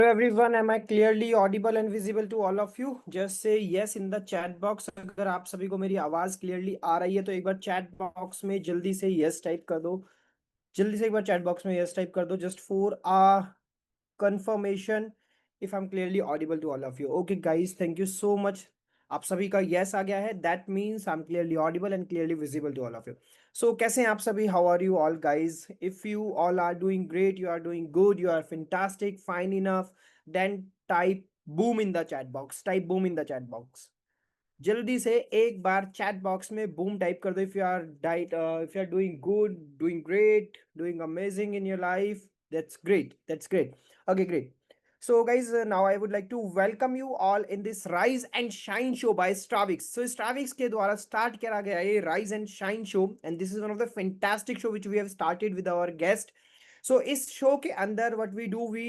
Hello everyone, am I clearly audible and visible to all of you? Just say yes in the chat box अगर आप सभी को मेरी आवाज clearly आ रही है तो एक बार चैट बॉक्स में जल्दी से yes टाइप कर दो। जल्दी से एक बार चैट बॉक्स में yes टाइप कर दो just for a confirmation if I'm clearly audible to all of you. Okay guys, thank you so much. आप सभी का yes आ गया है, that means I'm clearly audible and clearly visible to all of you. So कैसे हैं आप सभी? How are you all guys? If you all are doing great, you are doing good, you are fantastic, fine enough, then type boom in the chat box. Type boom in the chat box. जल्दी से एक बार chat box में boom type कर दो if you are doing good, doing great, doing amazing in your life. That's great. Okay, great. So guys, now I would like to welcome you all in this Rise and Shine show by Stravix. So Stravix के द्वारा start करा गया ये Rise and Shine show, and this is one of the fantastic show which we have started with our guest. So इस show के अंदर what we do, we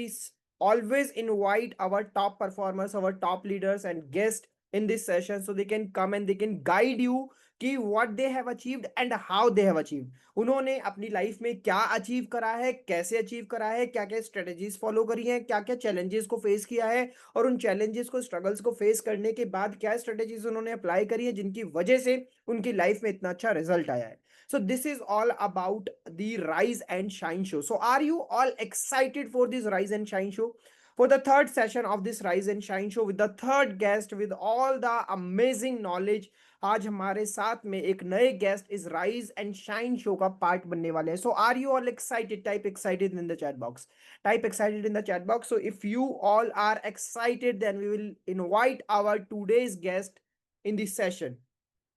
always invite our top performers, our top leaders and guests in this session so they can come and they can guide you कि what they have achieved and how they have achieved. उन्होंने अपनी life में क्या achieve करा है, कैसे achieve करा है, क्या क्या स्ट्रेटेजीज फॉलो करी हैं, क्या क्या चैलेंजेस को फेस किया है, और उन चैलेंजेस को, स्ट्रगल्स को फेस करने के बाद क्या स्ट्रेटेजीज उन्होंने अप्लाई करी है जिनकी वजह से उनकी लाइफ में इतना अच्छा रिजल्ट आया है. So this is all about the Rise and Shine show. So are you all excited for this Rise and Shine show? For the third session of this Rise and Shine show with the third guest with all the amazing knowledge. आज हमारे साथ में एक नए guest इस rise and shine show का part बनने वाले हैं. So are you all excited? Type excited in the chat box. Type excited in the chat box. So if you all are excited then we will invite our today's guest in this session.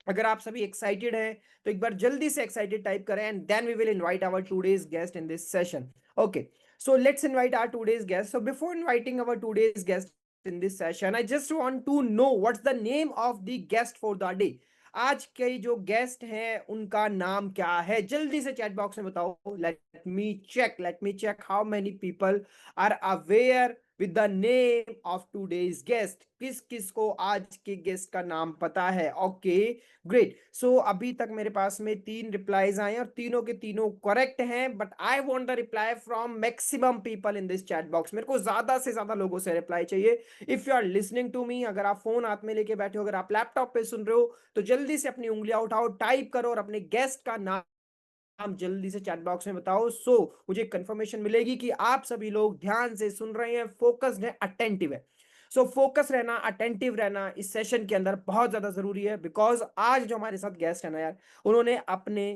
अगर आप सभी excited हैं तो एक बार जल्दी से excited type करें and then we will invite our today's guest in this session. Okay, so let's invite our today's guest. So before inviting our today's guest in this session, I just want to know what's the name of the guest for the day. आज के जो guest हैं उनका नाम क्या है? जल्दी से चैट बॉक्स में बताओ. Let me check how many people are aware with the name of today's guest. किस किस को आज के गेस्ट का नाम पता है? Okay, great. सो अभी तक मेरे पास में 3 रिप्लाईज आए और तीनों के तीनों करेक्ट हैं, but I want the reply from maximum people in this chat box. मेरे को ज्यादा से ज्यादा लोगों से रिप्लाई चाहिए. If you are listening to me, अगर आप फोन हाथ में लेके बैठे हो, अगर आप लैपटॉप पे सुन रहे हो, तो जल्दी से अपनी उंगलियां उठाओ, टाइप करो और अपने गेस्ट का नाम जल्दी से चैट बॉक्स में बताओ. सो मुझे कंफर्मेशन मिलेगी कि आप सभी लोग ध्यान से सुन रहे हैं, फोकस्ड है, अटेंटिव है. सो फोकस रहना, अटेंटिव रहना इस सेशन के अंदर बहुत ज्यादा जरूरी है, बिकॉज आज जो हमारे साथ गेस्ट है ना यार, उन्होंने अपने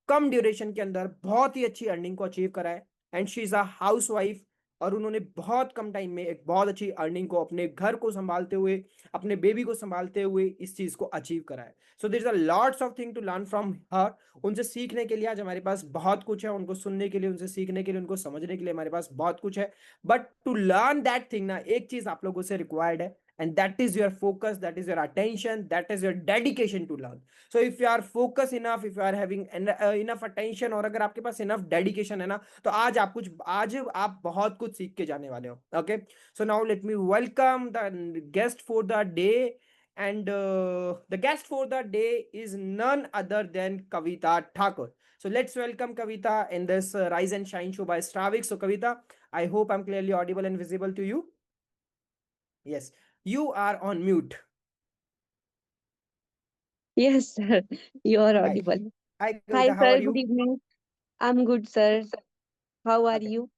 कम ड्यूरेशन के अंदर बहुत ही अच्छी अर्निंग को अचीव करा है. And she is a house wife, और उन्होंने बहुत कम टाइम में एक बहुत अच्छी अर्निंग को अपने घर को संभालते हुए, अपने बेबी को संभालते हुए इस चीज को अचीव करा है. So there is a lots of thing to learn from her. उनसे सीखने के लिए आज हमारे पास बहुत कुछ है, उनको सुनने के लिए, उनसे सीखने के लिए, उनको समझने के लिए हमारे पास बहुत कुछ है. But to learn that thing ना, एक चीज आप लोगों से रिक्वायर्ड है, and that is your focus, that is your attention, that is your dedication to learn. So if you are focused enough, if you are having enough attention, और अगर आपके पास enough dedication है ना, तो आज आप बहुत कुछ सीख के जाने वाले हो. Okay, so now let me welcome the guest for the day. And the guest for the day is none other than Kavita Thakur. So let's welcome Kavita in this Rise and Shine show by Stravix. So Kavita, I hope I'm clearly audible and visible to you. Yes, you are on mute. Yes, sir. You are Hi. audible. Hi, Hi, Kavita. How are sir. Good you? evening. I'm good, sir. How are Okay. you?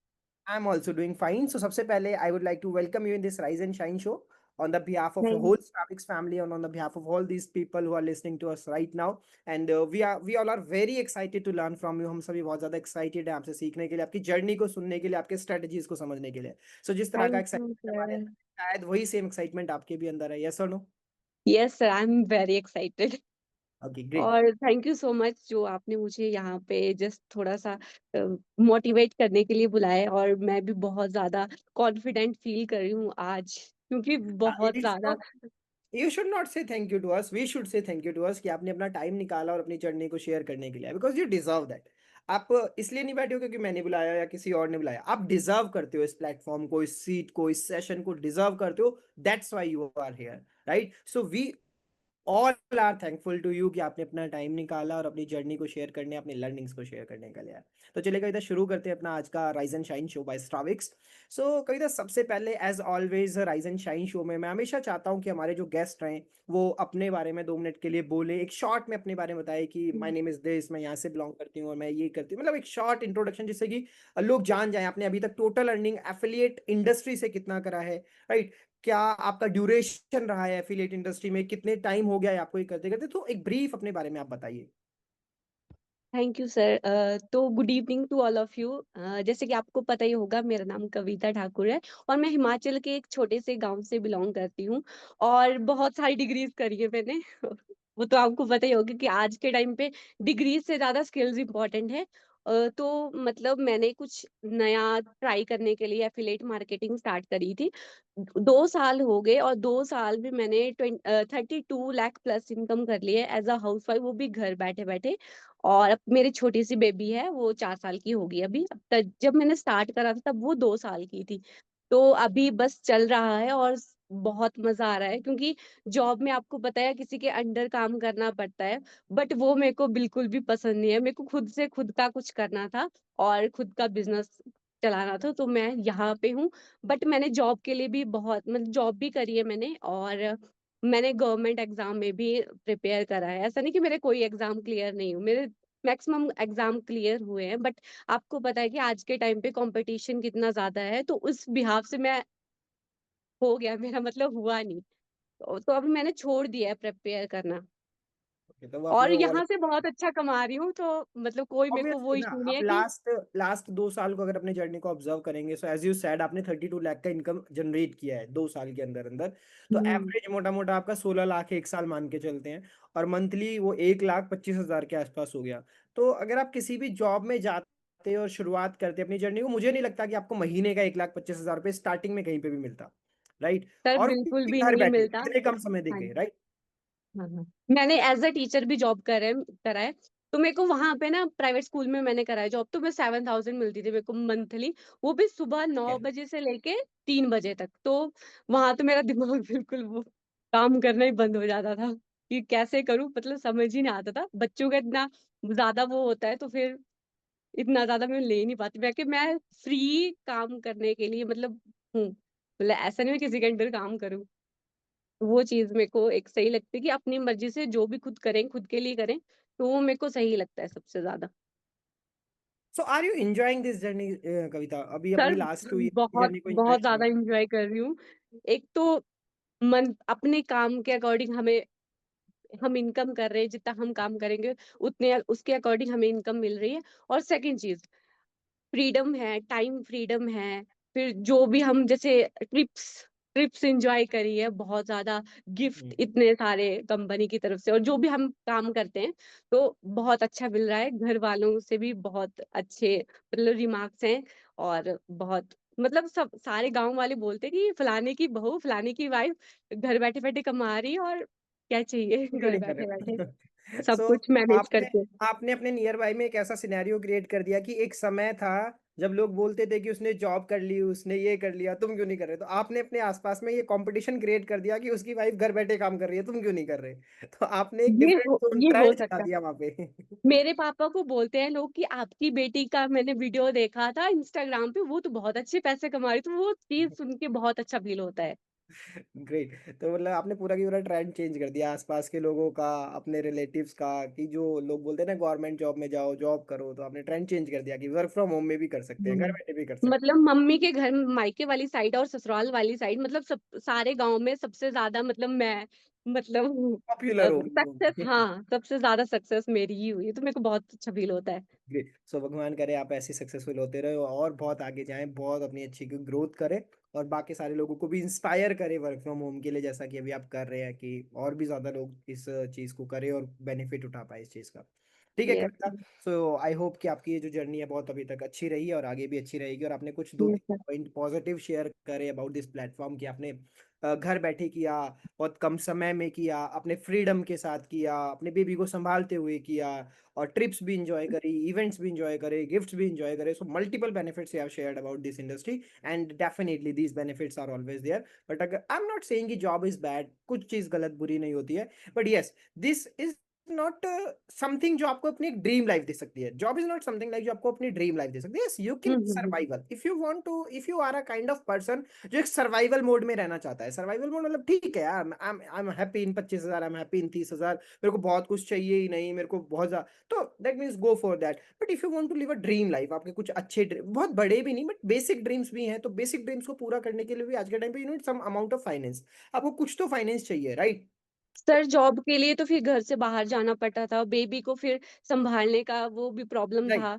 I'm also doing fine. So, सबसे पहले, I would like to welcome you in this Rise and Shine show on the behalf of the Thank, whole Starbucks family and on the behalf of all these people who are listening to us right now. And we all are very excited to learn from you. हम सभी बहुत ज़्यादा excited हैं आपसे सीखने के लिए, आपकी जर्नी को सुनने के लिए, आपके strategies को समझने के लिए. So, जिस तरह का thank you, excitement हमारे sir. अंदर है, शायद वही same excitement आपके भी अंदर है. Yes or no? Yes, sir. I'm very excited. Okay, great. और थैंक यू सो मच जो आपने मुझे यहाँ पे जस्ट थोड़ा सा मोटिवेट करने के लिए बुलाया है, और मैं भी बहुत ज्यादा कॉन्फिडेंट फील कर रही हूँ आज, क्योंकि बहुत It's ज्यादा. not. You should not say thank you to us. We should say thank you to us कि आपने अपना टाइम निकाला और अपनी जर्नी को शेयर करने के लिए, बिकॉज यू डिजर्व दैट. आप इसलिए नहीं बैठे हो क्योंकि मैंने बुलाया या किसी और ने बुलाया. आप डिजर्व करते हो इस प्लेटफॉर्म को, इस सीट को, इस सेशन को डिजर्व करते हो. That's why you are here, right? So we all are thankful to you कि आपने अपना टाइम निकाला और अपनी जर्नी को शेयर करने, अपनी लर्निंग्स को शेयर करने के लिए। तो चलिए कविता, शुरू करते हैं अपना आज का rise and shine show by Stavix. So Kavita, सबसे पहले as always rise and shine show में मैं हमेशा चाहता हूँ कि हमारे जो गेस्ट हैं वो अपने बारे में 2 मिनट के लिए बोले, एक शॉर्ट में अपने बारे में बताए कि माय नेम इज दिस, मैं यहाँ से बिलोंग करती हूँ और मैं ये करती हूँ, मतलब एक शॉर्ट इंट्रोडक्शन, जिससे कि लोग जान जाएं आपने अभी तक टोटल अर्निंग एफिलिएट इंडस्ट्री से कितना करा है, राइट? क्या आपका ड्यूरेशन रहा है एफिलिएट इंडस्ट्री में, कितने टाइम हो गया है आपको ये करते करते, तो एक ब्रीफ अपने बारे में आप बताइए। Thank you sir. तो good evening to all of you. जैसे कि आपको पता ही होगा, मेरा नाम कविता ठाकुर है और मैं हिमाचल के एक छोटे से गांव से बिलोंग करती हूँ। और बहुत सारी डिग्रीज करी है मैंने। वो तो आपको पता ही होगा कि आज के टाइम पे डिग्रीज से ज्यादा स्किल्स इंपॉर्टेंट है। तो मतलब मैंने कुछ नया ट्राई करने के लिए एफिलेट मार्केटिंग स्टार्ट करी थी। 2 साल हो गए और 2 साल में मैंने 32 लाख प्लस इनकम कर ली है एज अ हाउस वाइफ, वो भी घर बैठे बैठे। और अब मेरी छोटी सी बेबी है, वो 4 साल की होगी अभी। अब तक जब मैंने स्टार्ट करा था तब वो 2 साल की थी। तो अभी बस चल रहा है और बहुत मजा आ रहा है, क्योंकि जॉब में आपको पता है किसी के अंडर काम करना पड़ता है। बट वो मेरे को बिल्कुल भी पसंद नहीं है। मेरे को खुद से खुद का कुछ करना था और खुद का बिजनेस चलाना था, तो मैं यहाँ पे हूँ। बट मैंने जॉब के लिए भी बहुत, मतलब जॉब भी करी है मैंने, और मैंने गवर्नमेंट एग्जाम में भी प्रिपेयर करा है। ऐसा नहीं कि मेरे कोई एग्जाम क्लियर नहीं हुए, मेरे मैक्सिमम एग्जाम क्लियर हुए हैं। बट आपको पता है कि आज के टाइम पे कंपटीशन कितना ज्यादा है, तो उस बिहाफ से मैं हो गया, मेरा मतलब हुआ नहीं। तो अभी मैंने छोड़ दिया है प्रिपेयर करना। तो वो और आपने यहाँ से बहुत अच्छा कमा रही हूँ, तो मतलब कोई मेरे को वो ऑब्वियसली ना, इशू नहीं आप है कि। लास्ट लास्ट 2 साल को अगर अपने जर्नी को ऑब्जर्व करेंगे, सो एज यू सैड आपने 32 लाख का इनकम जनरेट किया है 2 साल के अंदर अंदर। तो हम्म। एवरेज मोटा मोटा आपका 16 लाख एक साल मान के चलते हैं, और मंथली वो 1,25,000 के आसपास हो गया। तो अगर आप किसी भी जॉब में जाते और शुरुआत करते अपनी जर्नी को, मुझे नहीं लगता कि आपको महीने का 1,25,000 रुपये स्टार्टिंग में कहीं पे भी मिलता, राइट? सर और वो बिल्कुल भी भी घर नहीं बैठे मिलता। इतने कम समय हाँ। देके, राइट? हाँ हाँ। मैंने एज अ टीचर भी जॉब करा है। तो मेरे को वहां पे ना प्राइवेट स्कूल में मैंने करा है जॉब, तो मैं 7,000 मिलती थी मेरे को मंथली। वो भी सुबह 9 बजे से लेके 3 बजे तक। तो वहां तो मेरा दिमाग बिल्कुल वो काम करना ही बंद हो जाता था कि कैसे करूं, मतलब समझ ही नहीं आता था। बच्चों का इतना ज्यादा वो होता है, तो फिर इतना ज्यादा मैं ले नहीं पाती। मैं फ्री काम करने के लिए मतलब हूँ, मतलब ऐसा नहीं मैं किसी के अंडर काम करूँ। वो चीज मेरे को एक सही लगती है कि अपनी मर्जी से जो भी खुद करें, खुद के लिए करें। तो वो मेरे को सही लगता है सबसे ज्यादा। So are you enjoying this journey Kavita? अभी सर अपनी लास्ट 2 ईयर की बहुत जर्नी को एंजॉय बहुत कर रहे ज्यादा हो? इंजॉय कर रही हूँ। एक तो मन अपने काम के अकॉर्डिंग हमें, हम इनकम कर रहे हैं, जितना हम काम करेंगे उतने उसके अकॉर्डिंग हमें इनकम मिल रही है। और सेकंड चीज, फ्रीडम है, टाइम फ्रीडम है। फिर जो भी हम जैसे ट्रिप्स ट्रिप्स एंजॉय करी है बहुत ज्यादा। गिफ्ट हम्म। इतने सारे कंपनी की तरफ से, और जो भी हम काम करते हैं तो बहुत अच्छा मिल रहा है। घर वालों से भी बहुत अच्छे मतलब रिमार्क्स हैं। और बहुत मतलब सब सारे गांव वाले बोलते हैं कि फलाने की बहू, फलाने की वाइफ घर बैठे बैठे कमा रही है, और क्या चाहिए क्यों घर नहीं कर बैठे बैठे रहे? सब सो कुछ मैनेज आपने करके। आपने अपने नियर बाय में एक ऐसा सिनेरियो क्रिएट कर दिया कि एक समय था जब लोग बोलते थे कि उसने जॉब कर ली, उसने ये कर लिया, तुम क्यों नहीं कर रहे? तो आपने अपने आसपास में ये कंपटीशन क्रिएट कर दिया कि उसकी वाइफ घर बैठे काम कर रही है, तुम क्यों नहीं कर रहे? तो आपने एक डिफरेंट ये हो ट्रायल चला सकता है। दिया वहां पे। मेरे पापा को बोलते हैं लोग कि आपकी बेटी का मैंने वीडियो देखा था इंस्टाग्राम पे, वो तो बहुत अच्छे पैसे कमा रही, तो वो चीज सुन के बहुत अच्छा फील होता है। ग्रेट। तो मतलब आपने पूरा की पूरा ट्रेंड चेंज कर दिया आसपास के लोगों का, अपने रिलेटिव्स का, कि जो लोग बोलते हैं ना गवर्नमेंट जॉब में जाओ, जॉब करो, तो आपने ट्रेंड चेंज कर दिया कि वर्क फ्रॉम होम में भी कर सकते हैं, घर बैठे भी कर सकते मतलब मम्मी के घर, मायके वाली साइड और ससुराल वाली साइड, मतलब सब सारे गांव में सबसे ज्यादा मतलब मैं, मतलब हैं, पॉपुलर हो गई सक्सेस, वो। हाँ सबसे ज्यादा सक्सेस मेरी ही हुई है, तो मेरे को बहुत अच्छा फील होता है। ग्रेट। सो भगवान करे आप ऐसे सक्सेसफुल होते रहे और बहुत आगे जाएं, बहुत अपनी अच्छी ग्रोथ करें, और बाकी सारे लोगों को भी इंस्पायर करें वर्क फ्रॉम होम के लिए, जैसा कि अभी आप कर रहे हैं, कि और भी ज्यादा लोग इस चीज को करें और बेनिफिट उठा पाए इस चीज का। ठीक है yes. Kavita. So I hope कि आपकी ये जो जर्नी है बहुत अभी तक अच्छी रही है और आगे भी अच्छी रहेगी, और आपने कुछ दो यस तीन सर। पॉइंट पॉजिटिव शेयर करे अबाउट दिस प्लेटफॉर्म, कि आपने घर बैठे किया, बहुत कम समय में किया, अपने फ्रीडम के साथ किया, अपने बेबी को संभालते हुए किया, और ट्रिप्स भी इंजॉय करी, इवेंट्स भी इंजॉय करे, गिफ्ट्स भी इंजॉय करे. So multiple benefits you have shared about this industry, and definitely these benefits are always there. But अगर आई एम नॉट सेइंग कि जॉब इज बैड, कुछ चीज गलत बुरी नहीं होती है, but yes, this is not something जो आपको अपनी एक ड्रीम लाइफ दे सकती है. Job is not something like जो आपको अपनी ड्रीम लाइफ दे सकती है. Yes, you can hmm. Survival if you want to, if you are a kind of person जो एक सर्वाइवल मोड में रहना चाहता है. सर्वाइवल मोड मतलब ठीक है यार, I am happy in 25,000, I am happy in 30,000, मेरे को बहुत कुछ चाहिए ही नहीं, मेरे को बहुत ज्यादा, तो that means go for that. But if you want to live a dream life, आपके कुछ अच्छे बहुत बड़े भी नहीं बट बेसिक ड्रीम्स भी हैं, तो बेसिक ड्रीम्स को पूरा करने के लिए भी आज के टाइम पे you need some amount of finance. आपको कुछ तो फाइनेंस चाहिए, राइट? सर जॉब के लिए तो फिर घर से बाहर जाना पड़ता था, बेबी को फिर संभालने का वो भी प्रॉब्लम राइट, था।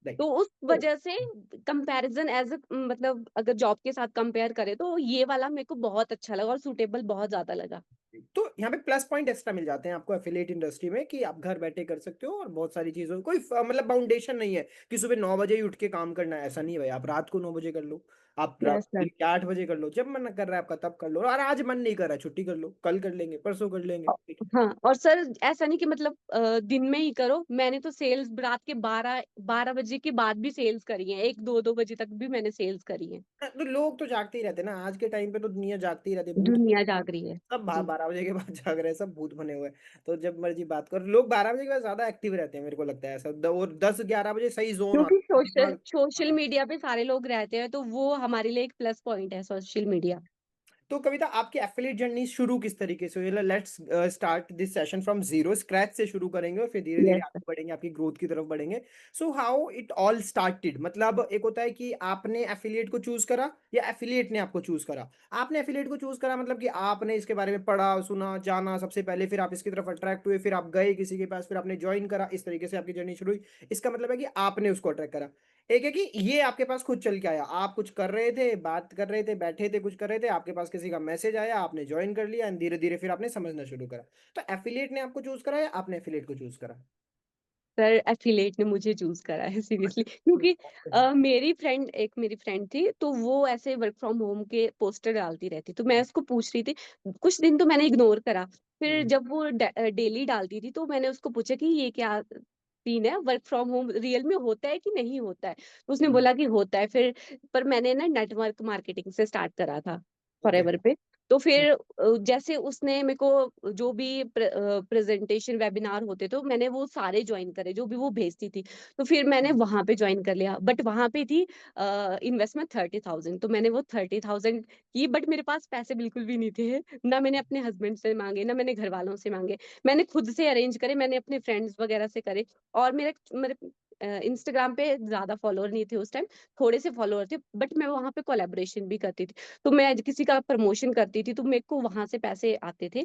राइट. तो उस वजह से कंपैरिजन एज मतलब अगर जॉब के साथ कंपेयर करें तो ये वाला मेरे को बहुत अच्छा लगा और सूटेबल बहुत ज्यादा लगा। तो यहाँ पे प्लस पॉइंट एक्स्ट्रा मिल जाते हैं आपको एफिलिएट इंडस्ट्री में, कि आप घर बैठे कर सकते हो, और बहुत सारी चीजों कोई मतलब बाउंडेशन नहीं है कि सुबह 9 बजे ही उठ के काम करना है. ऐसा नहीं है भाई, आप रात को 9 बजे कर लो, आप रात यस सर। दिन के 8 बजे कर लो, जब मन कर रहा है आपका तब कर लो, और आज मन नहीं कर रहा है छुट्टी कर लो, कल कर लेंगे, परसों कर लेंगे. हाँ और सर ऐसा नहीं कि मतलब दिन में ही करो, मैंने तो सेल्स रात के 12 बजे के बाद भी सेल्स करी है, 1 2 2 बजे तक भी मैंने सेल्स करी है। हाँ, तो लोग तो जागते ही रहते हैं ना, आज के टाइम पे तो दुनिया जागती ही रहती है. भूत दुनिया जाग रही है। सब जी। 12 बजे के बाद जाग रहे हैं, सब भूत बने हुए हैं. तो जब मर्जी बात करो, लोग 12 बजे के बाद ज्यादा एक्टिव रहते हैं, मेरे को लगता है ऐसा. और 10 11 बजे सही जोन क्योंकि आता है सोशल दिमाग. सोशल हाँ. मीडिया पे सारे लोग रहते हैं, तो वो हमारे लिए एक प्लस पॉइंट है सोशल मीडिया। तो कविता, आपकी एफिलिएट जर्नी शुरू किस तरीके से हुई? Let's start this session from zero, scratch से शुरू करेंगे और फिर धीरे धीरे यस आगे बढ़ेंगे, आपकी ग्रोथ की तरफ बढ़ेंगे. So how it all started, मतलब एक होता है कि आपने एफिलिएट को चूज करा या एफिलिएट ने आपको चूज करा. आपने एफिलिएट को चूज करा मतलब कि आपने इसके बारे में पढ़ा, सुना, जाना सबसे पहले, फिर आप इसकी तरफ अट्रैक्ट हुए, फिर आप गए किसी के पास, फिर आपने ज्वाइन करा, इस तरीके से आपकी जर्नी शुरू हुई. इसका मतलब है कि आपने उसको अट्रैक्ट करा. एक है कि ये आपके पास खुद चल के आया, आप कुछ कर रहे थे, बात कर रहे थे, बैठे थे, कुछ कर रहे थे, आपके पास किसी का मैसेज आया, आपने ज्वाइन कर लिया, एंड धीरे धीरे फिर आपने समझना शुरू करा. तो एफिलिएट ने आपको चूज करा या आपने एफिलिएट को चूज करा? सर, एफिलिएट ने मुझे चूज करा है सीरियसली, क्योंकि मेरी फ्रेंड थी, तो वो ऐसे वर्क फ्रॉम होम के पोस्टर डालती रहती, तो मैं उसको पूछ रही थी। कुछ दिन तो मैंने इग्नोर करा, फिर हम्म. जब वो डेली डालती थी तो मैंने उसको पूछा कि ये क्या सीन है, वर्क फ्रॉम होम रियल में होता है कि नहीं होता है? तो उसने बोला कि होता है। फिर पर मैंने ना नेटवर्क मार्केटिंग से स्टार्ट करा था ओके. फॉरएवर पे। तो फिर जैसे उसने मेरे को जो भी प्रेजेंटेशन वेबिनार होते तो मैंने वो सारे ज्वाइन करे, जो भी वो भेजती थी। तो फिर मैंने वहां पे ज्वाइन कर लिया, बट वहां पे थी इन्वेस्टमेंट 30,000, तो मैंने वो 30,000 की, बट मेरे पास पैसे बिल्कुल भी नहीं थे। ना मैंने अपने हस्बैंड से मांगे, ना मैंने घर वालों से मांगे, मैंने खुद से अरेंज करे, मैंने अपने फ्रेंड्स वगैरह से करे। और मेरे मेरे इंस्टाग्राम पे ज्यादा फॉलोअर नहीं थे उस टाइम, थोड़े से फॉलोअर थे, बट मैं वहां पे कोलेबोरेशन भी करती थी। तो मैं किसी का प्रमोशन करती थी तो मेरे को वहां से पैसे आते थे।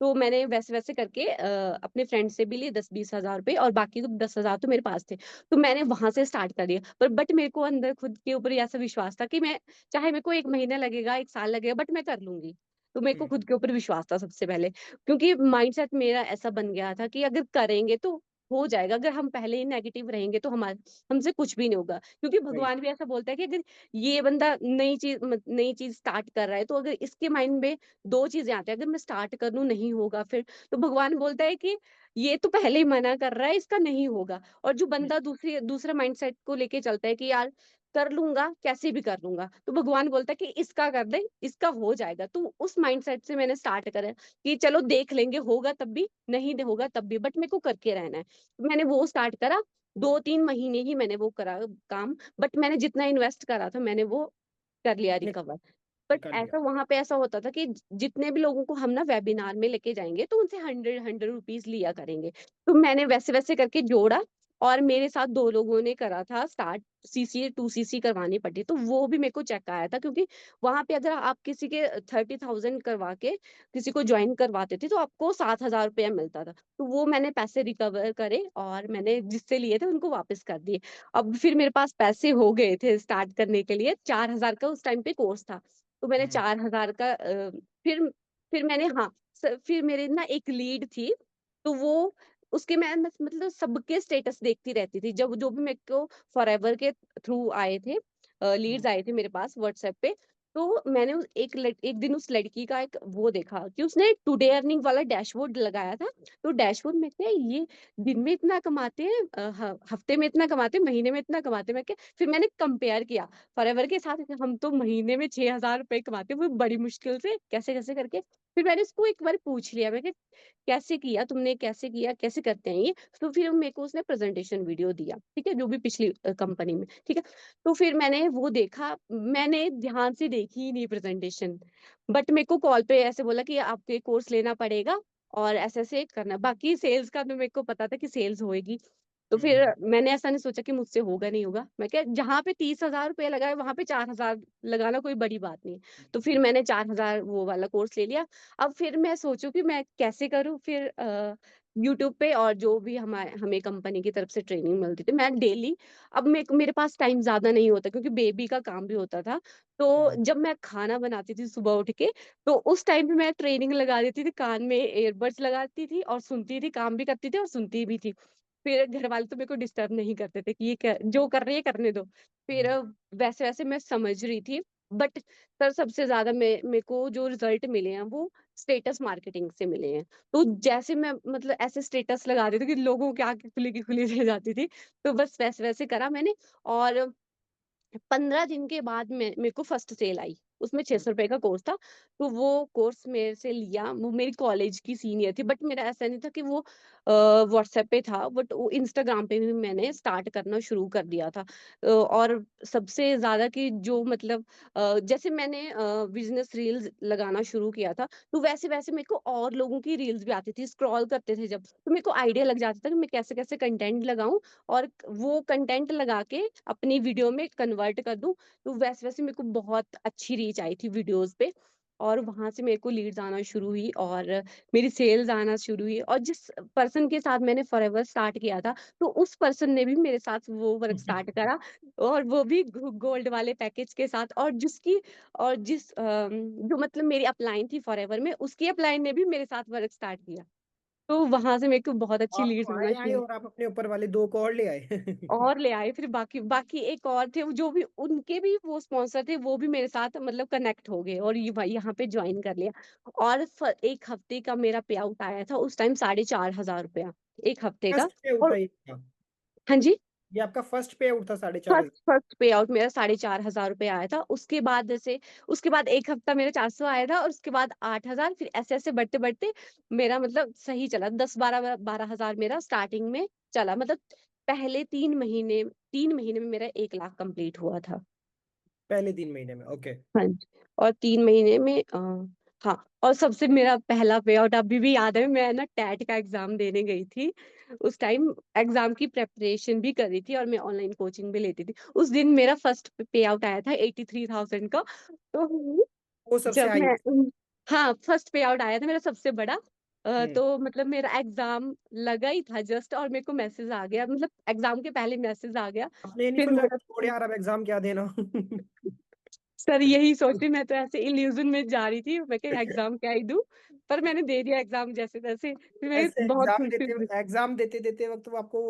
तो मैंने वैसे वैसे करके अपने फ्रेंड से भी लिए 10-20 हजार रुपए, और बाकी तो 10 हजार तो मेरे पास थे। तो मैंने वहां से स्टार्ट कर दिया, पर बट मेरे को अंदर खुद के ऊपर ही ऐसा विश्वास था कि मैं, चाहे मेरे को 1 महीना लगेगा, 1 साल लगेगा, बट मैं कर लूंगी। तो मेरे को खुद के ऊपर विश्वास था सबसे पहले, क्योंकि माइंडसेट मेरा ऐसा बन गया था कि अगर करेंगे तो हो जाएगा। अगर हम पहले ही नेगेटिव रहेंगे तो हमारे हमसे कुछ भी नहीं होगा, क्योंकि राइट. भगवान भी ऐसा बोलता है कि अगर ये बंदा नई चीज स्टार्ट कर रहा है, तो अगर इसके माइंड में दो चीजें आती है, अगर मैं स्टार्ट कर लूं नहीं होगा फिर, तो भगवान बोलता है कि ये तो पहले ही मना कर रहा है, इसका नहीं होगा। और जो बंदा दूसरा माइंडसेट को लेके चलता है कि यार कर लूंगा, कैसे भी कर लूंगा, तो भगवान बोलता है कि इसका कर दे, इसका हो जाएगा। तो उस माइंडसेट से मैंने स्टार्ट करा कि चलो देख लेंगे, होगा तब भी, नहीं होगा तब भी, बट मेरे को करके रहना है। तो मैंने वो स्टार्ट करा, 2-3 महीने ही मैंने वो करा काम, बट मैंने जितना इन्वेस्ट करा था मैंने वो कर लिया रिकवर। बट कर लिया. ऐसा वहां पे ऐसा होता था कि जितने भी लोगों को हम ना वेबिनार में लेके जाएंगे तो उनसे 100 100 रुपीज लिया करेंगे। तो मैंने वैसे वैसे करके जोड़ा, और मेरे साथ 2 लोगों ने करा था स्टार्ट, सीसी 2 सीसी करवानी पड़ी, तो वो भी मेरे को चेक आया था। क्योंकि वहां पे अगर आप किसी के 30,000 करवा के किसी को ज्वाइन करवाते थे तो आपको 7,000 रुपया मिलता था। तो वो मैंने पैसे रिकवर करे और मैंने जिससे लिए थे उनको वापस कर दिए। अब फिर मेरे पास पैसे हो गए थे स्टार्ट करने के लिए, 4,000 का उस टाइम पे कोर्स था। तो मैंने हम्म. 4,000 का फिर फिर मैंने, हाँ, फिर मेरे ना एक लीड थी, तो वो उसके मैं मतलब सबके स्टेटस देखती रहती थी, जब जो भी मेरे को फॉरएवर के थ्रू आए थे, लीड्स आए थे मेरे पास व्हाट्सएप पे। तो मैंने एक दिन उस लड़की का एक वो देखा कि उसने टुडे अर्निंग वाला डैशबोर्ड लगाया था। तो डैशबोर्ड में क्या ये दिन में इतना कमाते हैं, हफ्ते में इतना कमाते हैं, महीने में इतना कमाते हैं। मैं क्या, फिर मैंने कंपेयर किया फॉरएवर के साथ। हम तो महीने में 6,000 रुपए कमाते हैं, वो बड़ी मुश्किल से कैसे कैसे करके। फिर मैंने उसको एक बार पूछ लिया, मैं कैसे किया तुमने, कैसे किया, कैसे करते हैं ये। तो फिर मेरे को उसने प्रेजेंटेशन वीडियो दिया, ठीक है, जो भी पिछली कंपनी में, ठीक है। तो फिर मैंने वो देखा, मैंने ध्यान से देखी ही नहीं प्रेजेंटेशन, बट मेरे को कॉल पे ऐसे बोला कि आपको ये कोर्स लेना पड़ेगा और ऐसे ऐसे करना। बाकी सेल्स का तो मेरे को पता था कि सेल्स होएगी। तो फिर हम्म। मैंने ऐसा नहीं सोचा कि मुझसे होगा नहीं होगा। मैं क्या, जहाँ पे 30,000 रुपये लगाए वहां पे 4,000 लगाना कोई बड़ी बात नहीं है। तो फिर मैंने 4,000 वो वाला कोर्स ले लिया। अब फिर मैं सोचूं कि मैं कैसे करूं। फिर यूट्यूब पे और जो भी हमें कंपनी की तरफ से ट्रेनिंग मिलती थी, मैं डेली, अब मेरे पास टाइम ज्यादा नहीं होता क्योंकि बेबी का काम भी होता था। तो जब मैं खाना बनाती थी सुबह उठ के, तो उस टाइम पे मैं ट्रेनिंग लगा देती थी, कान में एयरबड्स लगाती थी और सुनती थी, काम भी करती थी और सुनती भी थी। फिर घर वाले तो मेरे को डिस्टर्ब नहीं करते थे कि जो कर रही है करने दो। फिर वैसे वैसे मैं समझ रही थी। बट सर सबसे ज्यादा मेरे को जो रिजल्ट मिले हैं वो स्टेटस मार्केटिंग से मिले हैं। तो जैसे मैं मतलब ऐसे स्टेटस लगा देती थी कि लोगों की आंखें खुली की खुली रह जाती थी। तो बस वैसे वैसे करा मैंने। और 15 दिन के बाद मेरे को फर्स्ट सेल आई। उसमें 600 रुपए का कोर्स था। तो वो कोर्स मेरे से लिया, वो मेरी कॉलेज की सीनियर थी, बट मेरा ऐसा नहीं था कि वो व्हाट्सएप पे था, बट वो इंस्टाग्राम पे भी मैंने स्टार्ट करना शुरू कर दिया था। और सबसे ज्यादा कि जो मतलब जैसे मैंने बिजनेस रील्स लगाना शुरू किया था, तो वैसे वैसे मेरे को और लोगों की रील्स भी आती थी, स्क्रॉल करते थे जब, तो मेरे को आइडिया लग जाता था कि मैं कैसे कैसे कंटेंट लगाऊं और वो कंटेंट लगा के अपनी वीडियो में कन्वर्ट कर दूं। तो वैसे वैसे मेरे को बहुत अच्छी रीच आई थी वीडियोस पे। और वहां से मेरे को लीड्स आना शुरू हुई और मेरी सेल्स आना शुरू हुई। और जिस पर्सन के साथ मैंने फॉरएवर स्टार्ट किया था, तो उस पर्सन ने भी मेरे साथ वो वर्क स्टार्ट करा, और वो भी गोल्ड वाले पैकेज के साथ। और जिसकी और जिस जो मतलब मेरी अपलाइन थी फॉरएवर में, उसकी अपलाइन ने भी मेरे साथ वर्क स्टार्ट किया। तो वहां से मेरे को बहुत अच्छी आप लीड्स तो आना आए शुरू। और आप अपने ऊपर वाले दो को और ले आए। और ले आए फिर बाकी बाकी एक और थे, वो जो भी उनके भी वो स्पॉन्सर थे, वो भी मेरे साथ मतलब कनेक्ट हो गए और यहाँ पे ज्वाइन कर लिया। और एक हफ्ते का मेरा पे आउट आया था उस टाइम 4,500 रुपया, एक हफ्ते का। फर्स्ट पे और उठाइए। हाँ जी, ये आपका फर्स्ट पे आउट था 4,500। फर्स्ट फर्स्ट पे आउट मेरा 4,500 रुपया आया था। उसके बाद जैसे, उसके बाद एक हफ्ता मेरा 400 आया था, और उसके बाद 8,000, फिर ऐसे ऐसे बढ़ते बढ़ते मेरा मतलब सही चला, 10-12 12 हजार मेरा स्टार्टिंग में चला। मतलब पहले 3 महीने में मेरा 1 लाख कंप्लीट हुआ था। पहले 3 महीने में, ओके। हाँ जी। और 3 महीने में हाँ। और सबसे मेरा पहला पे आउट अभी भी याद है, मैं ना टैट का एग्जाम देने गई थी। उस टाइम एग्जाम की प्रेपरेशन भी कर रही थी और मैं ऑनलाइन कोचिंग भी लेती थी। उस दिन मेरा फर्स्ट पे आउट आया था 83,000 का। तो वो सबसे जब हाई। मैं, हाँ, फर्स्ट पे आउट आया था मेरा सबसे बड़ा। हम्म। तो मतलब मेरा एग्जाम लगा ही था जस्ट, और मेरे को मैसेज आ गया, मतलब एग्जाम के पहले मैसेज आ गया। आपने ये नहीं फिर सोचा मेरा, कि छोड़ यार अब एग्जाम क्या देना। सर यही सोच रही, मैं तो ऐसे इल्यूजन में जा रही थी, मैं क्या एग्जाम क्या ही दूं। पर मैंने दे दिया एग्जाम जैसे तैसे, फिर मैं ऐसे बहुत एग्जाम खुशी देते थी। एग्जाम देते देते वक्त वो आपको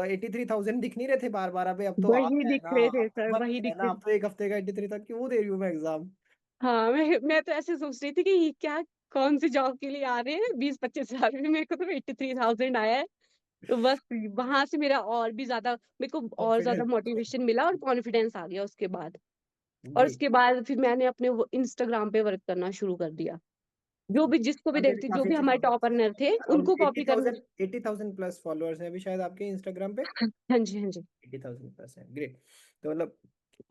83,000 दिख नहीं रहे थे बार बार? अबे अब तो आ वही गया है दिख ना, रहे थे अब सर, तो वक्त वही है दिख ना, रहे। अब तो एक हफ्ते का 83 तक क्यों दे रही हूँ मैं एग्जाम। हाँ, मैं तो ऐसे सोच रही थी कि ये क्या, कौन सी जॉब के लिए आ रहे हैं 20-25 हजार में, मेरे को तो 83,000 आया है। तो बस वहां से मेरा और भी ज्यादा, मेरे को और ज्यादा कॉन्फिडेंस। मोटिवेशन मिला और कॉन्फिडेंस आ गया उसके बाद। और ग्रेट। उसके बाद फिर मैंने अपने वो इंस्टाग्राम पे वर्क करना शुरू कर दिया। जो भी जिसको भी पे भी देखती, जो काफी भी अच्छे हमारे टॉप फॉलोअर्स अर्नर थे, हैं। अब उनको एट्टी कॉपी करना। थाउजेंड 80,000 प्लस फॉलोअर्स हैं अभी शायद आपके इंस्टाग्राम पे। हाँ जी, हाँ जी। 80,000 प्लस है, ग्रेट। तो मतलब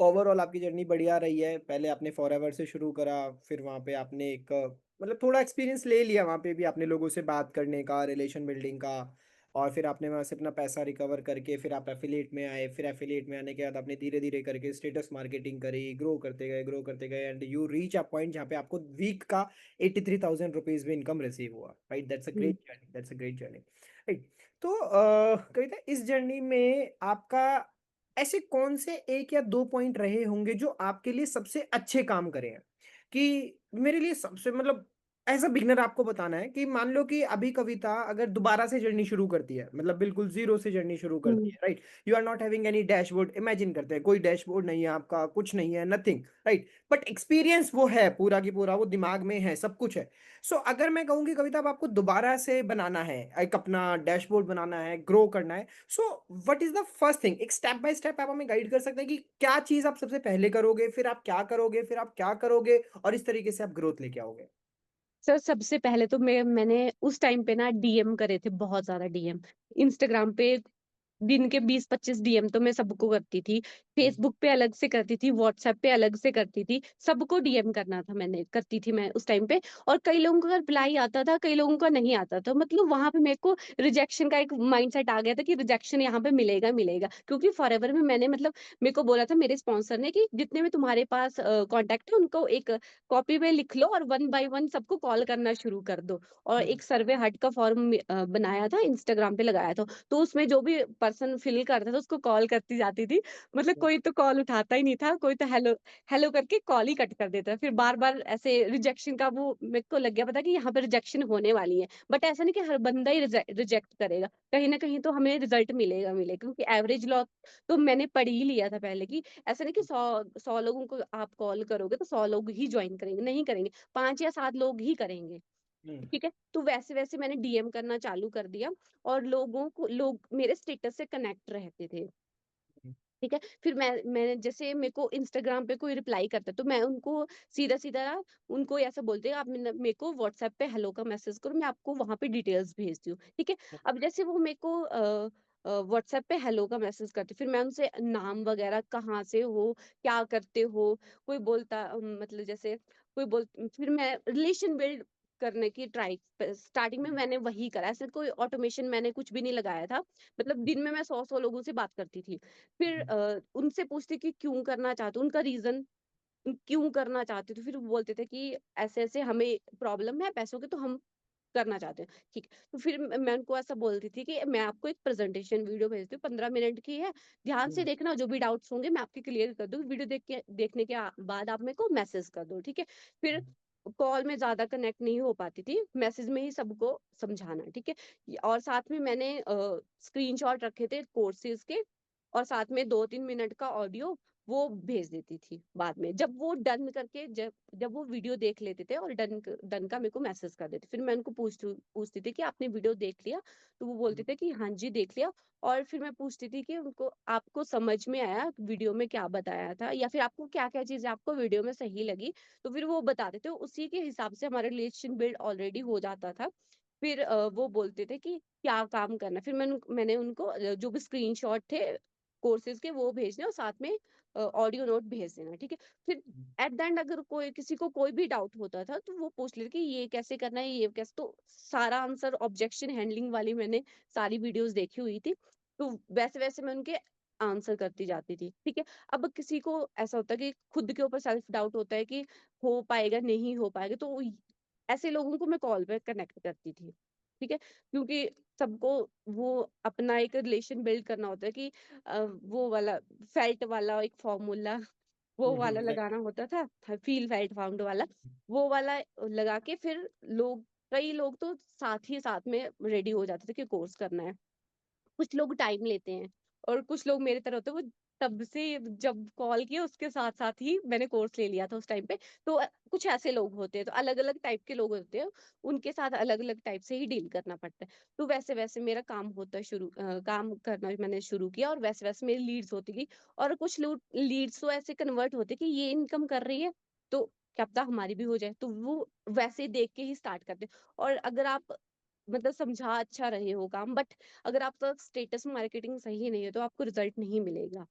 ओवरऑल आपकी जर्नी बढ़िया रही है। पहले आपने फॉरएवर से शुरू करा, फिर वहाँ पे आपने एक मतलब थोड़ा एक्सपीरियंस ले लिया, वहाँ पे भी आपने लोगों से बात करने का, रिलेशन बिल्डिंग का। और फिर आपने वहाँ से अपना पैसा रिकवर करके फिर आप एफिलिएट में आए। फिर एफिलिएट में आने के बाद आपने धीरे धीरे करके स्टेटस मार्केटिंग करी, ग्रो करते गए and you reach a point जहाँ पे आपको वीक का 83,000 रुपीज भी इनकम रिसीव हुआ। Right, that's a hmm. Great journey, that's a great journey. Right. तो कविता, इस जर्नी में आपका ऐसे कौन से एक या दो पॉइंट रहे होंगे जो आपके लिए सबसे अच्छे काम करे हैं, कि मेरे लिए सबसे मतलब एज अ बिगनर आपको बताना है कि मान लो कि अभी कविता अगर दोबारा से जर्नी शुरू करती है, मतलब बिल्कुल जीरो से जर्नी शुरू करती हम्म। है, right? You are not having any dashboard, imagine करते हैं कोई डैशबोर्ड नहीं है आपका, कुछ नहीं है, नथिंग, राइट? बट एक्सपीरियंस वो है पूरा की पूरा, वो दिमाग में है, सब कुछ है। सो अगर मैं कहूँ कि कविता अब आपको दोबारा से बनाना है, एक अपना डैशबोर्ड बनाना है, ग्रो करना है, so what is the first thing? एक स्टेप बाय स्टेप आप हमें गाइड कर सकते हैं कि क्या चीज आप सबसे पहले करोगे, फिर आप क्या करोगे, फिर आप क्या करोगे, और इस तरीके से आप ग्रोथ लेके आओगे? सर सबसे पहले तो मैंने उस टाइम पे ना डीएम करे थे, बहुत ज्यादा डीएम इंस्टाग्राम पे। दिन के 20-25 डीएम तो मैं सबको करती थी। फेसबुक पे अलग से करती थी, व्हाट्सएप पे अलग से करती थी, सबको डीएम करना था, मैंने करती थी मैं उस टाइम पे। और कई लोगों का रिप्लाई आता था, कई लोगों का नहीं आता था, मतलब वहां पे मेरे को रिजेक्शन का एक माइंडसेट आ गया था कि रिजेक्शन यहाँ पे मिलेगा मिलेगा, क्योंकि फॉरएवर में मैंने मतलब मेरे को बोला था मेरे स्पॉन्सर ने कि जितने भी तुम्हारे पास कांटेक्ट है उनको एक कॉपी पे लिख लो और वन बाय वन सबको कॉल करना शुरू कर दो। और हम्म, एक सर्वे हट का फॉर्म बनाया था, इंस्टाग्राम पे लगाया था। तो उसमें जो भी पर्सन फिल करता था उसको कॉल करती जाती थी। मतलब कोई तो कॉल उठाता ही नहीं था, कोई तो हेलो हेलो करके कॉल ही कट कर देता था। फिर बार बार ऐसे रिजेक्शन का वो मेरे को लग गया पता कि यहाँ पे रिजेक्शन होने वाली है। बट ऐसा नहीं कि हर बंदा ही रिजेक्ट करेगा, कहीं ना कहीं तो हमें रिजल्ट मिलेगा मिलेगा, क्योंकि एवरेज लॉ तो मैंने पढ़ ही लिया था पहले कि ऐसा नहीं कि 100 लोगों को आप कॉल करोगे तो 100 लोग ही ज्वाइन करेंगे, नहीं करेंगे, 5 या 7 लोग ही करेंगे। हम्म, ठीक है, तो वैसे वैसे मैंने डीएम करना चालू कर दिया। और लोग मेरे स्टेटस से कनेक्ट रहते थे। हम्म, ठीक है, फिर मैं जैसे मेरे को इंस्टाग्राम पे कोई रिप्लाई करता है तो मैं उनको सीधा सीधा उनको ऐसा बोलते हैं, आप मेरे को व्हाट्सएप पे हेलो का मैसेज करो, मैं आपको वहां पे डिटेल्स भेजती हूँ। ठीक है, अब जैसे वो मेरे को व्हाट्सएप पे हेलो का मैसेज करते, फिर मैं उनसे नाम वगैरह, कहाँ से हो, क्या करते हो, कोई बोलता मतलब जैसे कोई बोल, फिर मैं रिलेशन बिल्ड करने की ट्राई, स्टार्टिंग में मैंने वही करा, ऐसे कोई ऑटोमेशन मैंने कुछ भी नहीं लगाया था। मतलब दिन में मैं 100 लोगों से बात करती थी। फिर उनसे पूछती कि क्यों करना चाहते हो, उनका रीजन क्यों करना चाहते हो, तो फिर वो बोलते थे कि ऐसे ऐसे हमें प्रॉब्लम है पैसों की, तो हम करना चाहते हैं। ठीक है, तो फिर मैं उनको ऐसा बोलती थी कि मैं आपको एक प्रेजेंटेशन वीडियो भेजती हूँ, 15 मिनट की है, ध्यान से हम्म, देखना, जो भी डाउट्स होंगे मैं आपके क्लियर कर दूँ, वीडियो देखने के बाद आप मेरे को मैसेज कर दो। ठीक है, फिर कॉल में ज्यादा कनेक्ट नहीं हो पाती थी, मैसेज में ही सबको समझाना। ठीक है, और साथ में मैंने स्क्रीनशॉट रखे थे कोर्सेज के, और साथ में 2-3 मिनट का ऑडियो वो भेज देती थी। बाद में जब वो डन करके, जब जब वो वीडियो देख लेते थे और डन डन का मेरे को मैसेज कर देते, फिर मैं उनको पूछती थी कि आपने वीडियो देख लिया, तो वो बोलते थे कि हाँ जी देख लिया। और फिर मैं पूछती थी कि उनको आपको समझ में आया वीडियो में क्या बताया था, या फिर आपको क्या क्या चीजें आपको वीडियो में सही लगी, तो फिर वो बताते थे, उसी के हिसाब से हमारा रिलेशन बिल्ड ऑलरेडी हो जाता था। फिर वो बोलते थे कि क्या काम करना, फिर मैंने उनको जो भी स्क्रीनशॉट थे कोर्सेज के वो भेजने, और साथ में ऑडियो नोट भेज देना। ठीक है, फिर एट द एंड अगर कोई किसी को कोई भी डाउट होता था तो वो पूछ लेते कि ये कैसे करना है, ये कैसे, तो सारा आंसर ऑब्जेक्शन हैंडलिंग वाली मैंने सारी वीडियोस देखी हुई थी, तो वैसे वैसे मैं उनके आंसर करती जाती थी। ठीक है, अब किसी को ऐसा होता है कि खुद के ऊपर सेल्फ डाउट होता है कि हो पाएगा नहीं हो पाएगा, तो ऐसे लोगों को मैं कॉल पे कनेक्ट करती थी। ठीक है, क्योंकि सबको वो अपना एक रिलेशन बिल्ड करना होता है कि वो वाला फेल्ट वाला एक फॉर्मूला वो वाला लगाना एग्जैक्टली। होता था, फील फेल्ट फाउंड वाला, वो वाला लगा के फिर कई लोग तो साथ ही साथ में रेडी हो जाते थे कि कोर्स करना है। कुछ लोग टाइम लेते हैं, और कुछ लोग मेरे तरह होते हैं, वो तब से जब कॉल किया उसके साथ साथ ही मैंने कोर्स ले लिया था उस टाइम पे। तो कुछ ऐसे लोग होते हैं, तो अलग अलग टाइप के लोग होते हैं, उनके साथ अलग अलग टाइप से ही डील करना पड़ता है। तो वैसे वैसे मेरा काम होता काम करना मैंने शुरू किया, और वैसे वैसे मेरी लीड्स होती गई। और कुछ लोग लीड्स तो ऐसे कन्वर्ट होते कि ये इनकम कर रही है, तो क्या पता हमारी भी हो जाए, तो वो वैसे देख के ही स्टार्ट करते हैं। और अगर आप मतलब समझा अच्छा रहे हो काम, बट अगर आपका स्टेटस मार्केटिंग सही नहीं है तो आपको रिजल्ट नहीं मिलेगा।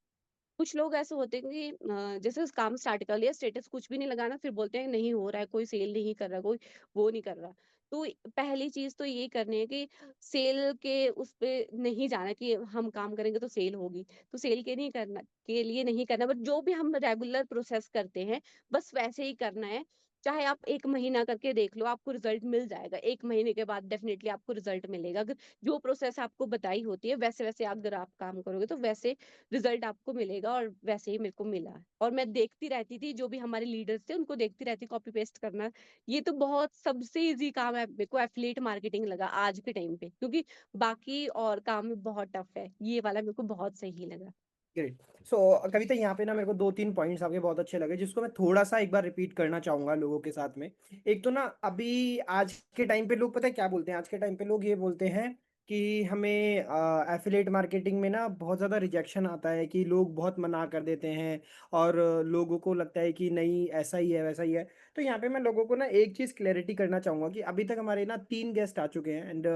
कुछ लोग ऐसे होते हैं कि जैसे उस काम स्टार्ट कर लिया, स्टेटस कुछ भी नहीं लगाना, फिर बोलते हैं नहीं हो रहा है, कोई सेल नहीं कर रहा, कोई वो नहीं कर रहा। तो पहली चीज तो ये करनी है कि सेल के उस पे नहीं जाना कि हम काम करेंगे तो सेल होगी, तो सेल के नहीं करना, के लिए नहीं करना, बट जो भी हम रेगुलर प्रोसेस करते हैं बस वैसे ही करना है। चाहे आप 1 महीना करके देख लो, आपको रिजल्ट मिल जाएगा। 1 महीने के बाद डेफिनिटली आपको रिजल्ट मिलेगा। अगर जो प्रोसेस आपको बताई होती है वैसे-वैसे अगर आप काम करोगे तो वैसे रिजल्ट आपको मिलेगा, और वैसे ही मेरे को मिला। और मैं देखती रहती थी, जो भी हमारे लीडर्स थे उनको देखती रहती, कॉपी पेस्ट करना। ये तो बहुत सबसे ईज़ी काम है, मेरे को एफिलिएट मार्केटिंग लगा आज के टाइम पे, क्योंकि बाकी और काम भी बहुत टफ है। ये वाला मेरे को बहुत सही लगा। ग्रेट। सो कविता, यहाँ पे ना मेरे को दो तीन पॉइंट्स आपके बहुत अच्छे लगे, जिसको मैं थोड़ा सा एक बार रिपीट करना चाहूंगा लोगों के साथ में। एक तो ना, अभी आज के टाइम पे लोग पता है क्या बोलते हैं? आज के टाइम पे लोग ये बोलते हैं कि हमें एफिलिएट मार्केटिंग में ना बहुत ज़्यादा रिजेक्शन आता है, कि लोग बहुत मना कर देते हैं, और लोगों को लगता है कि नहीं ऐसा ही है वैसा ही है। तो यहाँ पे मैं लोगों को ना एक चीज़ क्लैरिटी करना चाहूंगा कि अभी तक हमारे ना 3 गेस्ट आ चुके हैं, एंड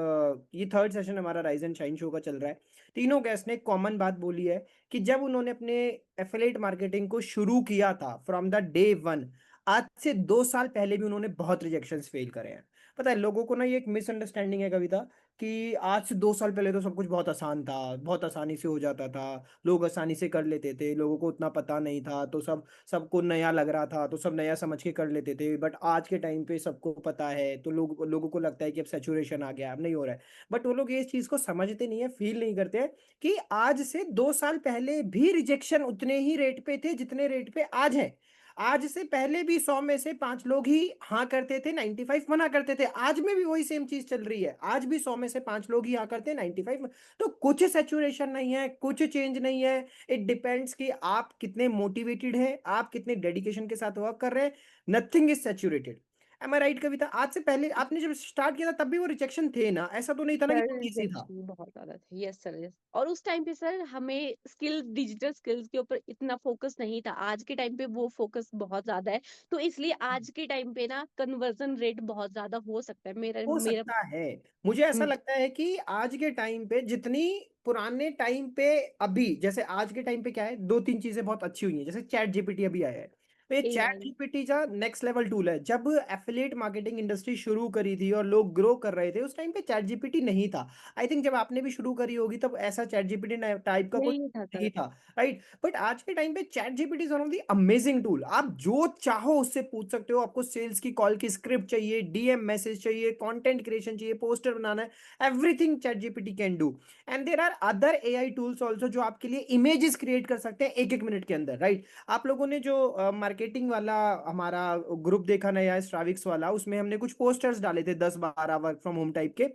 ये थर्ड सेशन हमारा राइज एंड शाइन शो का चल रहा है। तीनों गेस्ट ने कॉमन बात बोली है कि जब उन्होंने अपने एफिलिएट मार्केटिंग को शुरू किया था फ्रॉम द डे वन, आज से 2 साल पहले भी उन्होंने बहुत रिजेक्शंस फेल करे हैं। पता है लोगों को ना ये एक मिसअंडरस्टैंडिंग है कविता, कि आज से 2 साल पहले तो सब कुछ बहुत आसान था, बहुत आसानी से हो जाता था, लोग आसानी से कर लेते थे, लोगों को उतना पता नहीं था, तो सबको नया लग रहा था, तो सब नया समझ के कर लेते थे। बट आज के टाइम पे सबको पता है, तो लोगों को लगता है कि अब सैचुरेशन आ गया, अब नहीं हो रहा है। बट वो लोग ये चीज़ को समझते नहीं है, फील नहीं करते हैं कि आज से 2 साल पहले भी रिजेक्शन उतने ही रेट पे थे जितने रेट पे आज है। आज से पहले भी 100 में से 5 लोग ही हाँ करते थे, 95 मना करते थे। आज में भी वही सेम चीज चल रही है, आज भी 100 में से 5 लोग ही हाँ करते हैं, 95। तो कुछ सेचुरेशन नहीं है, कुछ चेंज नहीं है। इट डिपेंड्स कि आप कितने मोटिवेटेड हैं, आप कितने डेडिकेशन के साथ वर्क कर रहे हैं। Nothing is saturated. Am I right Kavita? आज से पहले आपने जब स्टार्ट किया था तब भी वो रिजेक्शन थे ना? ऐसा तो नहीं था ना कि सर बहुत ईजी था। रिजेक्शन बहुत ज्यादा थे, यस सर, यस। और उस टाइम पे सर हमें स्किल, डिजिटल स्किल्स के ऊपर इतना फोकस नहीं था। आज के टाइम पे वो फोकस बहुत ज्यादा है, तो इसलिए आज के टाइम पे ना कन्वर्जन रेट बहुत ज्यादा हो सकता है। मेरा हो मेरा सकता है। मुझे ऐसा हम्म, लगता है कि आज के टाइम पे जितनी पुराने टाइम पे, अभी जैसे आज के टाइम पे क्या है, 2 3 चीजें बहुत अच्छी हुई हैं, जैसे चैट जीपीटी अभी आया है। तो ये चैट एआई। जीपीटी का नेक्स्ट लेवल टूल है। जब एफिलिएट मार्केटिंग इंडस्ट्री शुरू करी थी और लोग ग्रो कर रहे थे, उस टाइम पे चैट जीपीटी नहीं था। आई थिंक जब आपने भी शुरू करी होगी तब ऐसा चैट जीपीटी टाइप का कोई नहीं था नहीं सर। था, राइट? बट आज के टाइम पे chat GPT is one of the amazing tool. आप जो चाहो उससे पूछ सकते हो। आपको सेल्स की कॉल की स्क्रिप्ट चाहिए, डीएम मैसेज चाहिए, कंटेंट क्रिएशन चाहिए, पोस्टर बनाना है, everything ChatGPT can do. And there are other AI tools also जो आपके लिए इमेजेस क्रिएट कर सकते हैं 1 1 मिनट के अंदर, राइट? आप लोगों ने जो मार्केटिंग वाला हमारा ग्रुप देखा नया स्ट्राविक्स वाला, उसमें हमने कुछ पोस्टर्स डाले थे 10 12 वर्क फ्रॉम होम टाइप के।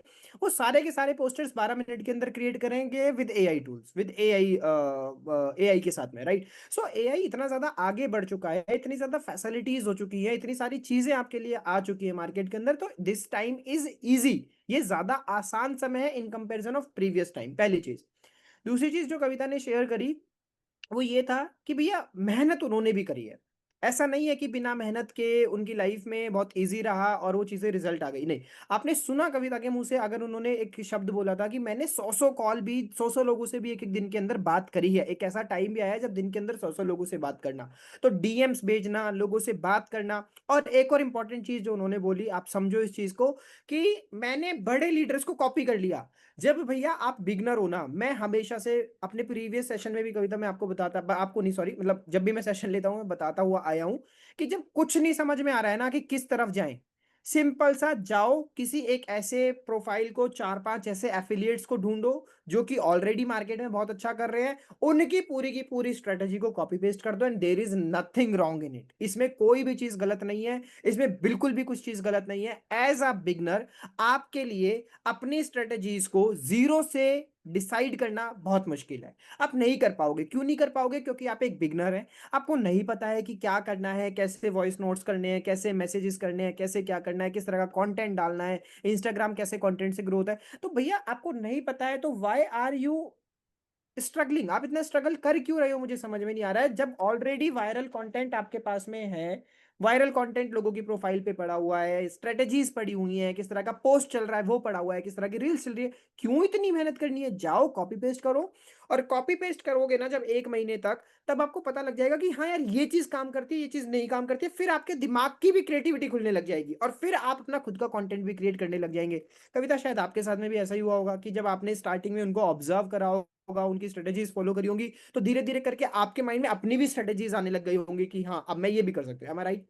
वो सारे के सारे पोस्टर्स 12 मिनट के अंदर क्रिएट करेंगे with AI tools, with AI के साथ में, राइट? सो एआई इतना ज्यादा आगे बढ़ चुका है, इतनी ज्यादा फैसिलिटीज हो चुकी है, इतनी सारी चीजें आपके लिए आ चुकी है मार्केट के अंदर, तो दिस टाइम इज इजी। ये ज्यादा आसान समय है in comparison of previous time, पहली चीज। दूसरी चीज जो कविता ने शेयर करी, वो ये था कि भैया मेहनत उन्होंने भी करी है। ऐसा नहीं है कि बिना मेहनत के उनकी लाइफ में बहुत इजी रहा और वो चीजें रिजल्ट आ गई, नहीं। आपने सुना कविता के मुंह से, अगर उन्होंने एक शब्द बोला था कि मैंने 100 100 कॉल भी 100 100 लोगों से भी एक एक दिन के अंदर बात करी है। एक ऐसा टाइम भी आया है जब दिन के अंदर 100 100 लोगों से बात करना, तो डीएम्स भेजना, लोगों से बात करना। और एक और इंपॉर्टेंट चीज जो उन्होंने बोली, आप समझो इस चीज को, कि मैंने बड़े लीडर्स को कॉपी कर लिया। जब भैया आप बिगनर हो ना, मैं हमेशा से अपने प्रीवियस सेशन में भी कविता मैं आपको बताता, आपको नहीं सॉरी, मतलब जब भी मैं सेशन लेता हूं मैं बताता हुआ आया हूं कि जब कुछ नहीं समझ में आ रहा है ना कि किस तरफ जाएं, सिंपल सा जाओ, किसी एक ऐसे प्रोफाइल को, 4 5 ऐसे एफिलिएट्स को ढूंढो जो कि ऑलरेडी मार्केट में बहुत अच्छा कर रहे हैं, उनकी पूरी की पूरी स्ट्रेटेजी को कॉपी पेस्ट कर दो, and there is nothing wrong in it. इसमें कोई भी चीज गलत नहीं है, इसमें बिल्कुल भी कुछ चीज गलत नहीं है। एज अ बिगनर आपके लिए अपनी स्ट्रेटजीज को जीरो से डिसाइड करना बहुत मुश्किल है। आप नहीं कर पाओगे। क्यों नहीं कर पाओगे? क्योंकि आप एक बिगनर हैं, आपको नहीं पता है कि क्या करना है, कैसे वॉइस नोट्स करने हैं, कैसे मैसेजेस करने हैं, कैसे क्या करना है, किस तरह का कंटेंट डालना है, इंस्टाग्राम कैसे कंटेंट से ग्रो होता है। तो भैया आपको नहीं पता है, तो व्हाई आर यू स्ट्रगलिंग? आप इतना स्ट्रगल कर क्यों रहे हो? मुझे समझ में नहीं आ रहा है। जब ऑलरेडी वायरल कंटेंट आपके पास में है, वायरल कंटेंट लोगों की प्रोफाइल पे पड़ा हुआ है, स्ट्रेटेजीज पड़ी हुई हैं, किस तरह का पोस्ट चल रहा है वो पड़ा हुआ है, किस तरह की रील्स चल रही है, क्यों इतनी मेहनत करनी है? जाओ कॉपी पेस्ट करो। और कॉपी पेस्ट करोगे ना जब 1 महीने तक, तब आपको पता लग जाएगा कि हाँ यार ये चीज काम करती है, ये चीज नहीं काम करती है। फिर आपके दिमाग की भी क्रिएटिविटी खुलने लग जाएगी, और फिर आप अपना खुद का कंटेंट भी क्रिएट करने लग जाएंगे। कविता, शायद आपके साथ में भी ऐसा ही हुआ होगा कि जब आपने स्टार्टिंग में उनको ऑब्जर्व करा होगा, उनकी स्ट्रेटेजीज फॉलो करी होंगी, तो धीरे धीरे करके आपके माइंड में अपनी भी स्ट्रेटेजीज आने लग गई होंगी कि हाँ अब मैं ये भी कर सकती हूँ। Right?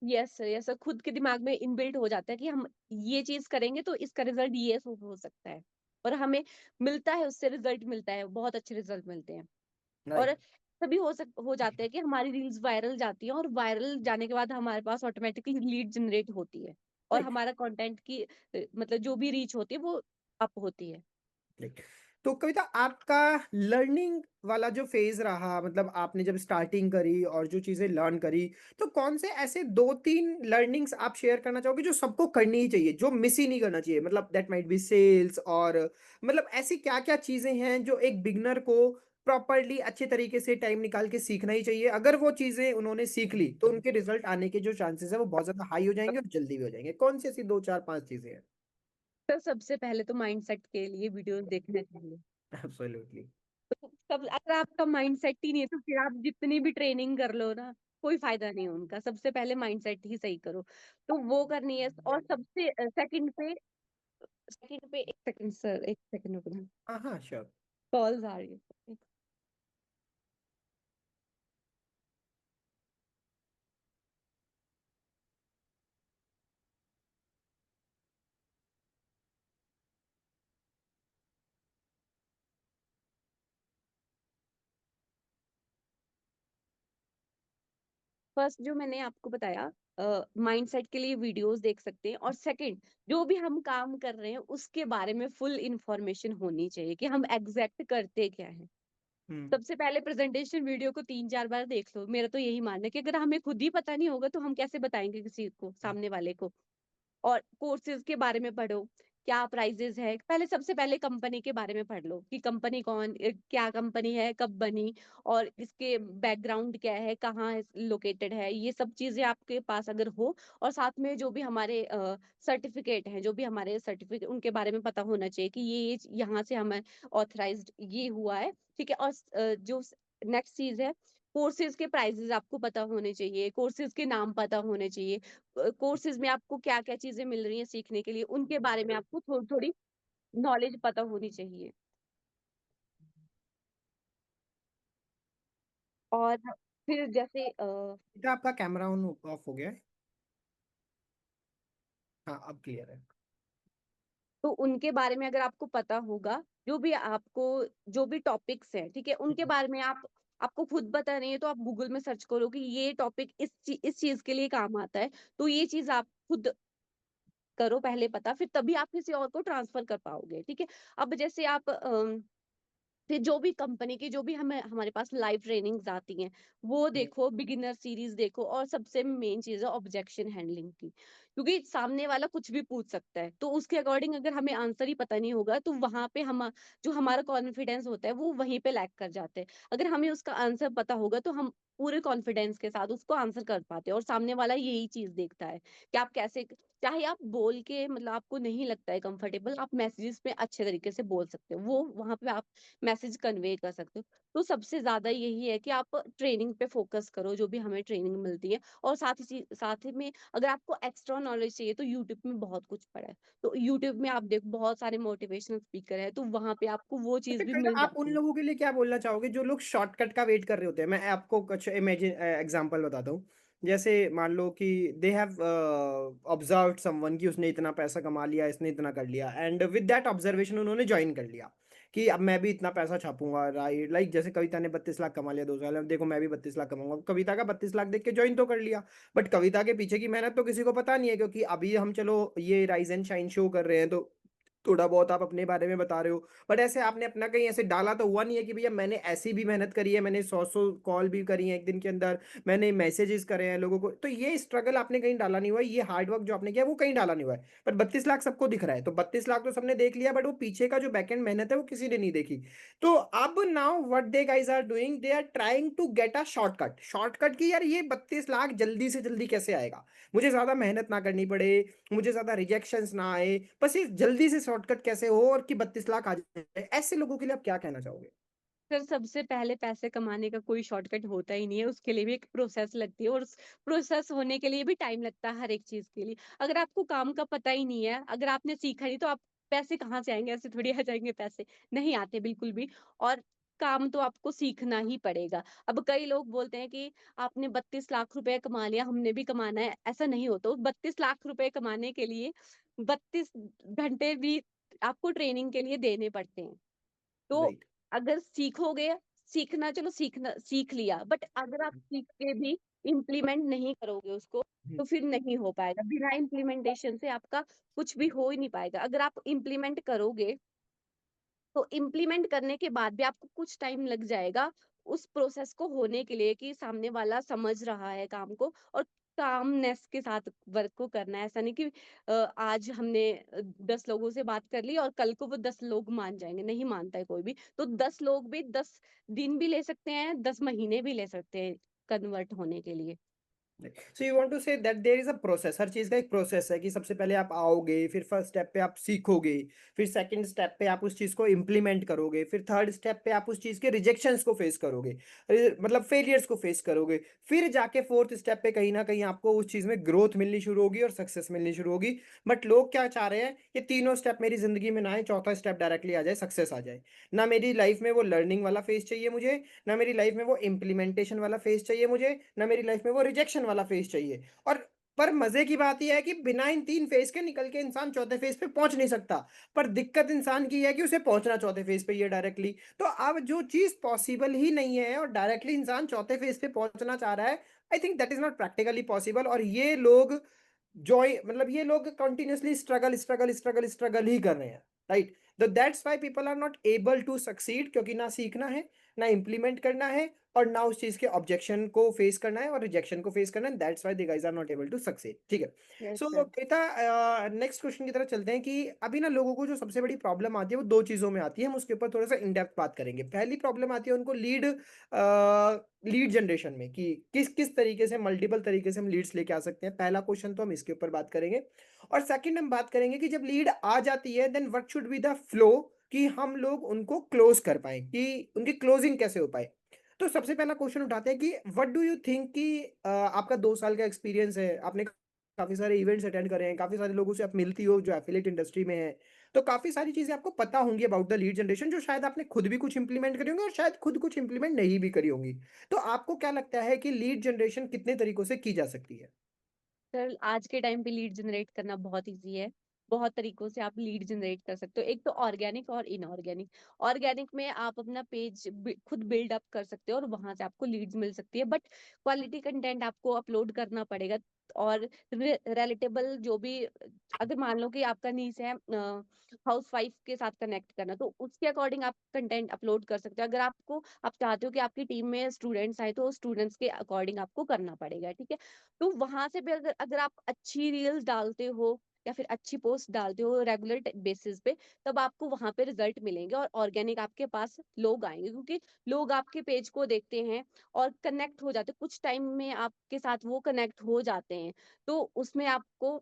Yes sir, yes sir, खुद के दिमाग में इनबिल्ट हो जाता है कि हम ये चीज करेंगे तो इसका रिजल्ट ये हो सकता है, और हमें मिलता है, उससे रिजल्ट मिलता है, बहुत अच्छे रिजल्ट मिलते हैं। और राइट। तभी हो जाता है कि हमारी रील्स वायरल जाती हैं, और वायरल जाने के बाद हमारे पास ऑटोमेटिकली लीड जनरेट होती है, और राइट। हमारा कंटेंट की मतलब जो भी रीच होती है वो अप होती है। राइट। तो कविता, आपका लर्निंग वाला जो फेज रहा, मतलब आपने जब स्टार्टिंग करी और जो चीजें लर्न करी, तो कौन से ऐसे दो तीन लर्निंग्स आप शेयर करना चाहोगे जो सबको करनी ही चाहिए, जो मिस ही नहीं करना चाहिए? मतलब दैट माइट बी सेल्स, और मतलब ऐसी क्या क्या चीजें हैं जो एक बिगनर को प्रॉपरली अच्छे तरीके से टाइम निकाल के सीखना ही चाहिए? अगर वो चीजें उन्होंने सीख ली तो उनके रिजल्ट आने के जो चांसेस है वो बहुत ज्यादा हाई हो जाएंगे और जल्दी भी हो जाएंगे। कौन सी ऐसी दो चार पांच चीजें हैं? तो सबसे पहले तो माइंडसेट के लिए वीडियोस देखने चाहिए। एब्सोल्युटली। तो सब, अगर आपका माइंडसेट ही नहीं है तो फिर आप जितनी भी ट्रेनिंग कर लो ना, कोई फायदा नहीं है उनका। सबसे पहले माइंडसेट ही सही करो, तो वो करनी है। और सबसे सेकंड पे एक सेकंड सर, एक सेकंड रुकना, हाँ हाँ, श्योर। कॉल्स आ रही है। फर्स्ट जो मैंने आपको बताया, माइंडसेट के लिए वीडियोस देख सकते हैं। और सेकंड, जो भी हम काम कर रहे हैं उसके बारे में फुल इंफॉर्मेशन होनी चाहिए कि हम एग्जैक्ट करते क्या है। हम्म। सबसे पहले प्रेजेंटेशन वीडियो को 3-4 बार देख लो। मेरा तो यही मानना है कि अगर हमें खुद ही पता नहीं होगा तो हम कैसे बताएंगे किसी को, सामने वाले को। और कोर्सेज के बारे में पढ़ो, क्या प्राइजेस है। पहले सबसे पहले कंपनी के बारे में पढ़ लो कि कंपनी क्या कंपनी है, कब बनी, और इसके बैकग्राउंड क्या है, कहाँ लोकेटेड है। ये सब चीजें आपके पास अगर हो, और साथ में जो भी हमारे सर्टिफिकेट हैं, जो भी हमारे सर्टिफिकेट, उनके बारे में पता होना चाहिए कि ये यहाँ से हमें ऑथराइज्ड ये हुआ है, ठीक है। और जो नेक्स्ट चीज है, कोर्सेज के प्राइजेस आपको पता होने चाहिए, कोर्सेज के नाम पता होने चाहिए, कोर्सेज में आपको क्या क्या चीजें मिल रही हैं सीखने के लिए, उनके बारे में आपको थोड़ी थोड़ी नॉलेज पता होनी चाहिए। और फिर जैसे बेटा, आपका कैमरा ऑन ऑफ हो गया है? हाँ, अब क्लियर है। तो उनके बारे में अगर आपको पता होगा, जो भी टॉपिक्स हैं, ठीक है, उनके हम्म। बारे में आपको खुद पता नहीं है तो आप गूगल में सर्च करो कि ये टॉपिक इस चीज के लिए काम आता है। तो ये चीज आप खुद करो पहले पता, फिर तभी आप किसी और को ट्रांसफर कर पाओगे, ठीक है। अब जैसे आप फिर जो भी कंपनी की, जो भी हमें हमारे पास लाइव ट्रेनिंग्स आती हैं, वो देखो, बिगिनर सीरीज देखो। और सबसे मेन चीज है ऑब्जेक्शन हैंडलिंग की, क्योंकि सामने वाला कुछ भी पूछ सकता है, तो उसके अकॉर्डिंग अगर हमें आंसर ही पता नहीं होगा तो वहां पे हम जो हमारा कॉन्फिडेंस होता है वो वहीं पे लैग कर जाते हैं। अगर हमें उसका आंसर पता होगा तो हम पूरे कॉन्फिडेंस के साथ उसको आंसर कर पाते हैं। और सामने वाला यही चीज देखता है कि आप कैसे, चाहे आप बोल के मतलब आपको नहीं लगता है कंफर्टेबल, आप मैसेजेस में अच्छे तरीके से बोल सकते हो, वो वहां पे आप मैसेज कन्वे कर सकते हो। तो सबसे ज्यादा यही है कि आप ट्रेनिंग पे फोकस करो, जो भी हमें ट्रेनिंग मिलती है। और साथ ही में अगर आपको एक्स्ट्रा नॉलेज चाहिए तो यूट्यूब में बहुत कुछ पड़ा है। तो यूट्यूब में आप देखो, बहुत सारे मोटिवेशनल स्पीकर है, तो वहां पे आपको वो चीज अच्छा भी कविता, मिल आप उन जाती है। लोगों के लिए क्या बोलना चाहोगे जो लोग शॉर्टकट का वेट कर रहे होते हैं? मैं आपको कुछ इमेजिन एग्जांपल बताता हूँ। जैसे मान लो कि दे हैव ऑब्जर्व्ड समवन कि उसने इतना पैसा कमा लिया, इसने इतना कर लिया, एंड विद दैट ऑब्जर्वेशन उन्होंने ज्वाइन कर लिया कि अब मैं भी इतना पैसा छापूंगा। राइट, लाइक जैसे कविता ने 32 लाख कमा लिया 2 साल में, देखो मैं भी 32 लाख कमाऊंगा। कविता का 32 लाख देख के ज्वाइन तो कर लिया, बट कविता के पीछे की मेहनत तो किसी को पता नहीं है, क्योंकि अभी हम चलो ये राइज एंड शाइन शो कर रहे हैं तो थोड़ा बहुत आप अपने बारे में बता रहे हो। बट ऐसे आपने अपना कहीं ऐसे डाला तो हुआ नहीं है कि भैया मैंने ऐसी भी मेहनत करी है, मैंने 100 कॉल भी करी है एक दिन के अंदर, मैंने मैसेजेस करे हैं लोगों को। तो ये स्ट्रगल आपने कहीं डाला नहीं हुआ है, ये हार्डवर्क जो आपने किया है, वो कहीं डाला नहीं हुआ है। पर 32 लाख सबको दिख रहा है, तो 32 लाख तो सबने देख लिया, बट वो पीछे का जो बैकएंड मेहनत है वो किसी ने नहीं देखी। तो अब now what they guys are doing, they are trying to get a shortcut. Shortcut की यार, ये 32 लाख जल्दी से जल्दी कैसे आएगा, मुझे ज्यादा मेहनत ना करनी पड़े, मुझे ज्यादा रिजेक्शंस ना आए, बस ये जल्दी से शॉर्टकट कैसे हो और कि 32 लाख आ जाए, ऐसे लोगों के लिए आप क्या कहना चाहोगे? सर सबसे पहले पैसे कमाने का कोई शॉर्टकट होता ही नहीं है, उसके लिए भी एक प्रोसेस लगती है, और उस प्रोसेस होने के लिए भी टाइम लगता है हर एक चीज के लिए। अगर आपको काम का पता ही नहीं है, अगर आपने सीखा नहीं, तो आप पैसे कहाँ से आएंगे? ऐसे थोड़ी आ जाएंगे पैसे, नहीं आते बिल्कुल भी। और काम तो आपको सीखना ही पड़ेगा। अब कई लोग बोलते हैं कि आपने 32 लाख रुपए कमा लिया, हमने भी कमाना है, ऐसा नहीं होता। 32 लाख रुपए कमाने के लिए 32 घंटे भी आपको ट्रेनिंग के लिए देने पड़ते हैं। तो राइट। अगर सीखोगे, सीखना चलो सीखना सीख लिया, बट अगर आप सीख के भी इम्प्लीमेंट नहीं करोगे उसको, तो फिर नहीं हो पाएगा। बिना इम्प्लीमेंटेशन से आपका कुछ भी हो ही नहीं पाएगा। अगर आप इम्प्लीमेंट करोगे, तो इम्प्लीमेंट करने के बाद भी आपको कुछ टाइम लग जाएगा उस प्रोसेस को होने के लिए, कि सामने वाला समझ रहा है काम को और कामनेस के साथ वर्क को करना है। ऐसा नहीं कि आज हमने 10 लोगों से बात कर ली और कल को वो 10 लोग मान जाएंगे, नहीं मानता है कोई भी। तो 10 लोग भी 10 दिन भी ले सकते हैं, 10 महीने भी ले सकते हैं कन्वर्ट होने के लिए। So you want to say that there is a process, हर चीज का एक प्रोसेस है कि सबसे पहले आप आओगे, फिर फर्स्ट स्टेप पे आप सीखोगे, फिर सेकंड स्टेप पे आप उस चीज को इम्प्लीमेंट करोगे, फिर थर्ड स्टेप पे आप उस चीज के रिजेक्शंस को फेस करोगे, मतलब फेलियर्स को फेस करोगे, फिर जाके फोर्थ स्टेप पे कहीं ना कहीं आपको उस चीज में ग्रोथ मिलनी शुरू होगी और सक्सेस मिलनी शुरू होगी। बट लोग क्या चाह रहे हैं कि तीनों स्टेप मेरी जिंदगी में ना आए, चौथा स्टेप डायरेक्टली आ जाए, सक्सेस आ जाए। ना मेरी लाइफ में वो लर्निंग वाला फेस चाहिए मुझे, ना मेरी लाइफ में वो इम्प्लीमेंटेशन वाला फेस चाहिए मुझे, ना मेरी लाइफ में वो रिजेक्शन वाला फेस चाहिए। और पर मजे की बात यह है कि बिना इन तीन फेज के निकल के इंसान चौथे फेज पे पहुंच नहीं सकता। पर दिक्कत इंसान की है कि उसे पहुंचना चौथे फेज पे ही है डायरेक्टली। तो अब जो चीज पॉसिबल ही नहीं है और डायरेक्टली इंसान चौथे फेज पे पहुंचना चाह रहा है, I think that is not practically possible. और ये लोग जॉय मतलब ये लोग continuously struggle struggle struggle struggle ही कर रहे हैं। राइट। तो that's why people are not able to succeed, क्योंकि ना सीखना है, ना इंप्लीमेंट करना है, और ना उस चीज के ऑब्जेक्शन को फेस करना है और रिजेक्शन को फेस करना है। That's why the guys are not able to succeed. ठीक है। Yes so sir. Kavita, next question की तरफ चलते हैं कि अभी ना लोगों को जो सबसे बड़ी प्रॉब्लम आती है वो दो चीजों में आती है। हम उसके ऊपर थोड़ा सा इन डेप्थ बात करेंगे। पहली प्रॉब्लम आती है उनको लीड जनरेशन में, कि किस किस तरीके से, मल्टीपल तरीके से हम लीड्स लेके आ सकते हैं। पहला क्वेश्चन तो हम इसके ऊपर बात करेंगे। और सेकंड हम बात करेंगे कि जब लीड आ जाती है then what should be the flow, कि हम लोग उनको क्लोज कर पाए, कि उनकी क्लोजिंग कैसे हो पाए। तो सबसे पहला क्वेश्चन उठाते हैं कि व्हाट डू यू थिंक कि आपका 2 साल का एक्सपीरियंस है, आपने काफी सारे इवेंट्स अटेंड करे हैं, काफी सारे लोगों से आप मिलती हो जो एफिलिएट इंडस्ट्री में है, तो काफी सारी चीजें आपको पता होंगी अबाउट द लीड जनरेशन, जो शायद आपने खुद भी कुछ इंप्लीमेंट करी होंगी और शायद खुद कुछ इंप्लीमेंट नहीं भी करी होंगी। तो आपको क्या लगता है कि लीड जनरेशन कितने तरीकों से की जा सकती है? सर आज के टाइम पे लीड जनरेट करना बहुत इजी है। बहुत तरीकों से आप लीड जनरेट कर सकते हो। एक तो ऑर्गेनिक और इनऑर्गेनिक। ऑर्गेनिक में आप अपना पेज खुद बिल्ड अप कर सकते हो और वहां से आपको लीड्स मिल सकती है, बट क्वालिटी कंटेंट आपको अपलोड करना पड़ेगा। और रिलेटेबल जो भी, अगर मान लो कि आपका नीस है हाउस वाइफ के साथ कनेक्ट करना, तो उसके अकॉर्डिंग आप कंटेंट अपलोड कर सकते हो। अगर आप चाहते हो कि आपकी टीम में स्टूडेंट्स आए, तो स्टूडेंट्स के अकॉर्डिंग आपको करना पड़ेगा, ठीक है। तो वहां से भी अगर अगर आप अच्छी रील्स डालते हो या फिर अच्छी पोस्ट डालते हो रेगुलर बेसिस पे, तब आपको वहां पे रिजल्ट मिलेंगे और ऑर्गेनिक आपके पास लोग आएंगे, क्योंकि लोग आपके पेज को देखते हैं और कनेक्ट हो जाते हैं। कुछ टाइम में आपके साथ वो कनेक्ट हो जाते हैं, तो उसमें आपको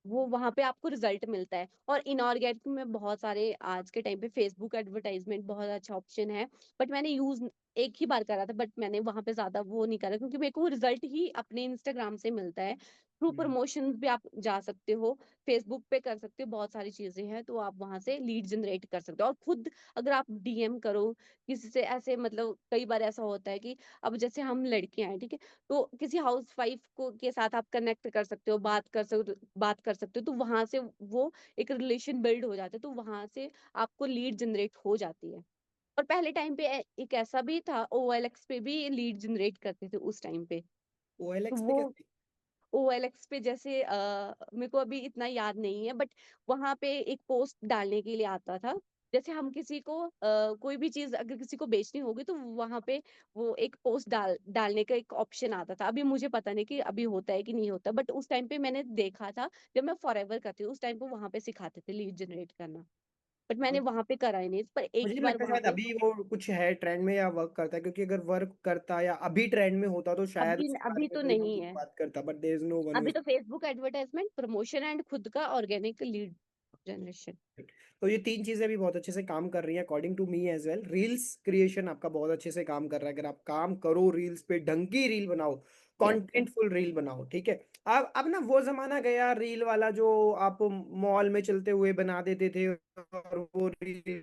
वो वहां पे आपको रिजल्ट मिलता है। और इनऑर्गेनिक में बहुत सारे, आज के टाइम पे फेसबुक एडवर्टाइजमेंट बहुत अच्छा ऑप्शन है, बट मैंने यूज एक ही बार करा था, बट मैंने वहां पे ज्यादा वो नहीं करा, क्योंकि मेरे को रिजल्ट ही अपने इंस्टाग्राम से मिलता है। थ्रू हम्म। प्रमोशन भी आप जा सकते हो, फेसबुक पे कर सकते हो, बहुत सारी चीजें हैं, तो आप वहां से लीड जनरेट कर सकते हो। और खुद अगर आप डीएम करो किसी से, ऐसे मतलब कई बार ऐसा होता है कि अब जैसे हम लड़कियां हैं, ठीक है, तो किसी हाउस वाइफ को के साथ आप कनेक्ट कर सकते हो, बात कर सकते हो, तो वहां से वो एक रिलेशन बिल्ड हो जाता है, तो वहां से आपको लीड जनरेट हो जाती है। और पहले टाइम पे एक ऐसा भी था, ओएलएक्स पे भी लीड जनरेट करते थे उस टाइम पे। तो ओएलएक्स पे वो कैसे? ओएलएक्स पे जैसे मेरे को अभी इतना याद नहीं है, बट वहां पे एक पोस्ट डालने के लिए आता था। जैसे हम किसी को कोई भी चीज अगर किसी को बेचनी होगी, तो वहां पे वो एक पोस्ट डालने का एक ऑप्शन आता था। अभी मुझे पता नहीं कि अभी होता है कि नहीं होता, बट उस टाइम पे मैंने देखा था। जब मैं फॉरएवर करती हूँ, उस टाइम पे वहां पे सिखाते थे लीड जनरेट करना, बट मैंने वहां पे करा ही नहीं, पर एक मुझे ही नहीं बार लगता वहां शायद पे। अभी वो कुछ है ट्रेंड में या वर्क करता है, क्योंकि अगर वर्क करता या अभी ट्रेंड में होता तो शायद अभी उसके बारे अभी में तो कोई ना नहीं कोई है। बात करता, but there is no one. अभी तो फेसबुक एडवर्टाइजमेंट, प्रमोशन एंड खुद का ऑर्गेनिक लीड जनरेशन। तो ये तीन चीजें भी बहुत अच्छे से काम कर रही हैं according to me as well. Reels creation आपका बहुत अच्छे से काम कर रहा है, अगर आप काम करो रील्स पे, ढंग की रील बनाओ, यस सर। कंटेंटफुल रील बनाओ, ठीक है। अब ना वो जमाना गया रील वाला जो आप मॉल में चलते हुए बना देते थे और वो रील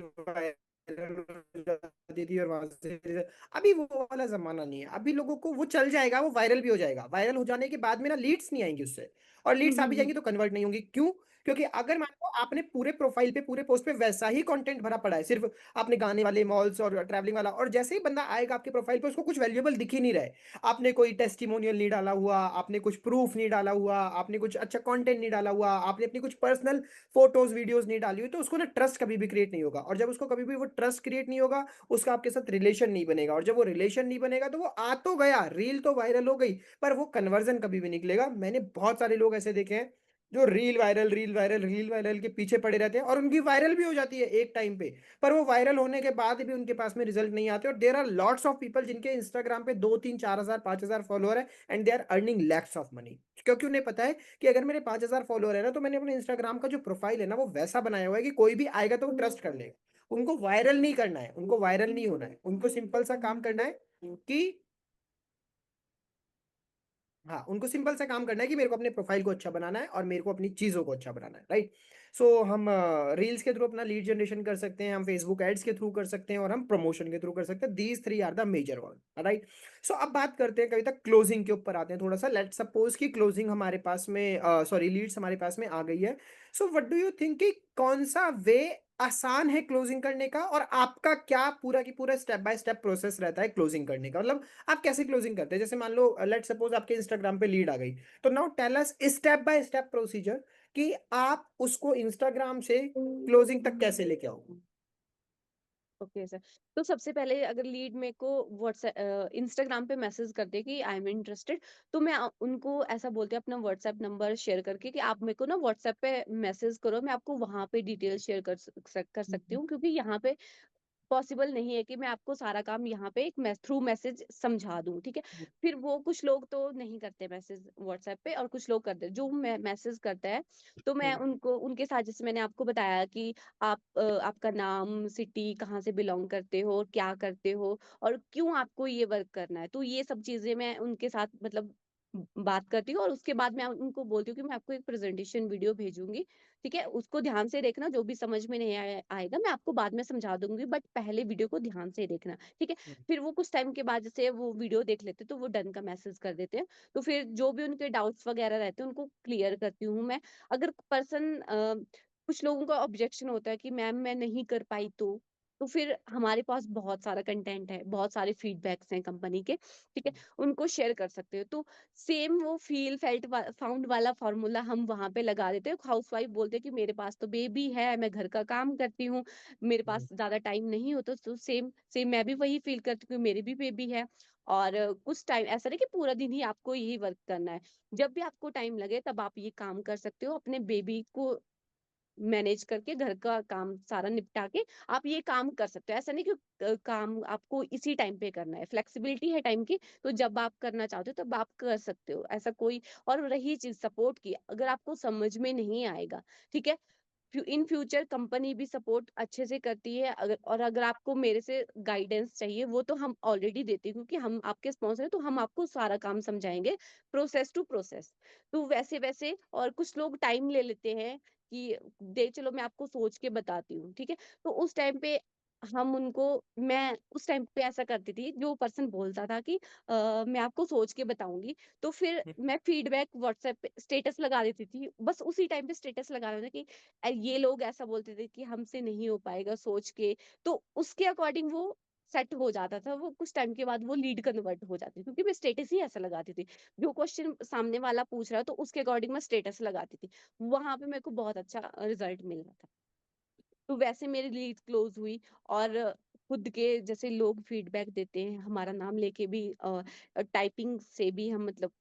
वायरल हो जाती थी और वहां से। अभी वो वाला जमाना नहीं है, अभी लोगों को वो चल जाएगा, वो वायरल भी हो जाएगा, वायरल हो जाने के बाद में ना लीड्स नहीं आएंगी उससे, और लीड्स आ भी हम्म। जाएंगी तो कन्वर्ट नहीं होंगी। क्यों? क्योंकि अगर मान लो आपने पूरे प्रोफाइल पे, पूरे पोस्ट पे वैसा ही कंटेंट भरा पड़ा है, सिर्फ आपने गाने वाले, मॉल्स और ट्रैवलिंग वाला, और जैसे ही बंदा आएगा आपके प्रोफाइल पे उसको कुछ वैल्यूएबल दिख ही नहीं रहा है, आपने कोई टेस्टिमोनियल नहीं डाला हुआ, आपने कुछ प्रूफ नहीं डाला हुआ, आपने कुछ अच्छा कंटेंट नहीं डाला हुआ, आपने अपनी कुछ पर्सनल फोटोज वीडियोस नहीं डाली हुई, तो उसको ना ट्रस्ट कभी भी क्रिएट नहीं होगा, और जब उसको कभी भी वो ट्रस्ट क्रिएट नहीं होगा, उसका आपके साथ रिलेशन नहीं बनेगा, और जब वो रिलेशन नहीं बनेगा तो वो आ तो गया, रील तो वायरल हो गई, पर वो कन्वर्जन कभी भी निकलेगा। मैंने बहुत सारे लोग ऐसे देखे हैं जो reel viral, reel viral, reel viral के पीछे पड़े रहते हैं, और उनकी वायरल भी हो जाती है एक टाइम पे, पर वो वायरल होने के बाद भी उनके पास में रिजल्ट नहीं आते। और there are lots of people जिनके इंस्टाग्राम पे 2 3 4 हजार 5 हजार फॉलोअर है, and they are earning lakhs of money, क्योंकि उन्हें पता है कि अगर मेरे 5 हजार फॉलोअर है ना, तो मैंने अपने इंस्टाग्राम का जो प्रोफाइल है ना वो वैसा बनाया हुआ है कि कोई भी आएगा तो वो ट्रस्ट कर लेगा। उनको वायरल नहीं करना है, उनको वायरल नहीं होना है, उनको सिंपल सा काम करना है कि, हाँ, उनको सिंपल सा काम करना है कि मेरे को अपने प्रोफाइल को अच्छा बनाना है और मेरे को अपनी चीजों को अच्छा बनाना है, राइट। सो हम रील्स के थ्रू अपना लीड जनरेशन कर सकते हैं, हम फेसबुक एड्स के थ्रू कर सकते हैं, और हम प्रमोशन के थ्रू कर सकते हैं। These three are the major one, right. So अब बात करते हैं कविता, क्लोजिंग के ऊपर आते हैं थोड़ा सा। लेट सपोज कि क्लोजिंग हमारे पास में, सॉरी, लीड्स हमारे पास में आ गई है। So what do you think कि कौन सा वे आसान है क्लोजिंग करने का, और आपका क्या पूरा की पूरा स्टेप बाय स्टेप प्रोसेस रहता है क्लोजिंग करने का, मतलब आप कैसे क्लोजिंग करते हैं? जैसे मान लो लेट सपोज आपके इंस्टाग्राम पे लीड आ गई, तो now tell us step by step procedure कि आप उसको इंस्टाग्राम से क्लोजिंग तक कैसे लेके आओगे। Okay sir. तो सबसे पहले अगर लीड मेरे को व्हाट्सएप इंस्टाग्राम पे मैसेज कर दे कि आई एम इंटरेस्टेड, तो मैं उनको ऐसा बोलते हैं अपना व्हाट्सएप नंबर शेयर करके कि आप मेरे को ना व्हाट्सएप पे मैसेज करो, मैं आपको वहां पे डिटेल शेयर कर सकती हूँ, क्योंकि यहाँ पे पॉसिबल नहीं है कि मैं आपको सारा काम यहाँ पे एक थ्रू मैसेज समझा दूं, ठीक है। फिर वो कुछ लोग तो नहीं करते मैसेज व्हाट्सएप पे, और कुछ लोग करते हैं। जो मैसेज करता है तो मैं उनको उनके साथ, जैसे मैंने आपको बताया कि आप आपका नाम, सिटी, कहाँ से बिलोंग करते हो, क्या करते हो, और क्यों आपको ये वर्क करना है, तो ये सब चीजें मैं उनके साथ मतलब बात करती हूँ। और उसके बाद मैं उनको बोलती हूँ कि मैं आपको एक प्रेजेंटेशन वीडियो भेजूंगी, ठीक है, उसको ध्यान से देखना, जो भी समझ में नहीं आएगा मैं आपको बाद में समझा दूंगी, बट पहले वीडियो को ध्यान से देखना, ठीक है। फिर वो कुछ टाइम के बाद जैसे वो वीडियो देख लेते तो वो डन का मैसेज कर देते हैं। तो फिर जो भी उनके डाउट्स वगैरह रहते हैं उनको क्लियर करती हूँ मैं। अगर पर्सन कुछ लोगों का ऑब्जेक्शन होता है कि मैम मैं नहीं कर पाई, तो फिर हमारे पास बहुत सारा कंटेंट है, बहुत सारे फीडबैक्स हैं कंपनी के, ठीक है, उनको शेयर कर सकते हो। तो सेम वो फील फेल्ट फाउंड वाला फॉर्मूला हम वहां पे लगा देते हैं। हाउसवाइफ बोलते हैं कि मेरे पास तो बेबी है, मैं घर का काम करती हूँ, मेरे पास ज्यादा टाइम नहीं होता, तो सेम सेम मैं भी वही फील करती हूँ, मेरी भी बेबी है। और कुछ टाइम ऐसा नहीं कि पूरा दिन ही आपको यही वर्क करना है, जब भी आपको टाइम लगे तब आप ये काम कर सकते हो, अपने बेबी को मैनेज करके, घर का काम सारा निपटा के आप ये काम कर सकते हो। ऐसा नहीं कि काम आपको इसी टाइम पे करना है, फ्लेक्सिबिलिटी है टाइम की, तो जब आप करना चाहते हो तब आप कर सकते हो, ऐसा कोई। और रही चीज सपोर्ट की, अगर आपको समझ में नहीं आएगा, ठीक है, इन फ्यूचर कंपनी भी सपोर्ट अच्छे से करती है। अगर और अगर आपको मेरे से गाइडेंस चाहिए, वो तो हम ऑलरेडी देते हैं, क्योंकि हम आपके स्पॉन्सर हैं, तो हम आपको सारा काम समझाएंगे, प्रोसेस टू प्रोसेस। तो वैसे वैसे, और कुछ लोग टाइम ले लेते हैं कि दे चलो मैं आपको सोच के बताती हूँ, ठीक है। तो उस टाइम पे हम उनको, मैं उस टाइम पे ऐसा करती थी, जो पर्सन बोलता था कि मैं आपको सोच के बताऊंगी, तो फिर मैं फीडबैक व्हाट्सएप पे स्टेटस लगा देती थी, बस उसी टाइम पे स्टेटस लगा देना कि ये लोग ऐसा बोलते थे कि हमसे नहीं हो पाएगा सोच के, तो उसके अकॉर्डिंग वो सेट हो जाता था। वो कुछ टाइम के बाद वो लीड कन्वर्ट हो जाती, क्योंकि मैं स्टेटस ही ऐसा लगाती थी, जो क्वेश्चन सामने वाला पूछ रहा है तो उसके अकॉर्डिंग मैं स्टेटस लगाती थी, वहां पे मेरे को बहुत अच्छा रिजल्ट मिल रहा था। तो वैसे मेरी लीड क्लोज हुई। और खुद के जैसे लोग फीडबैक देते हैं, हमारा नाम लेके भी, टाइपिंग से भी हम मतलब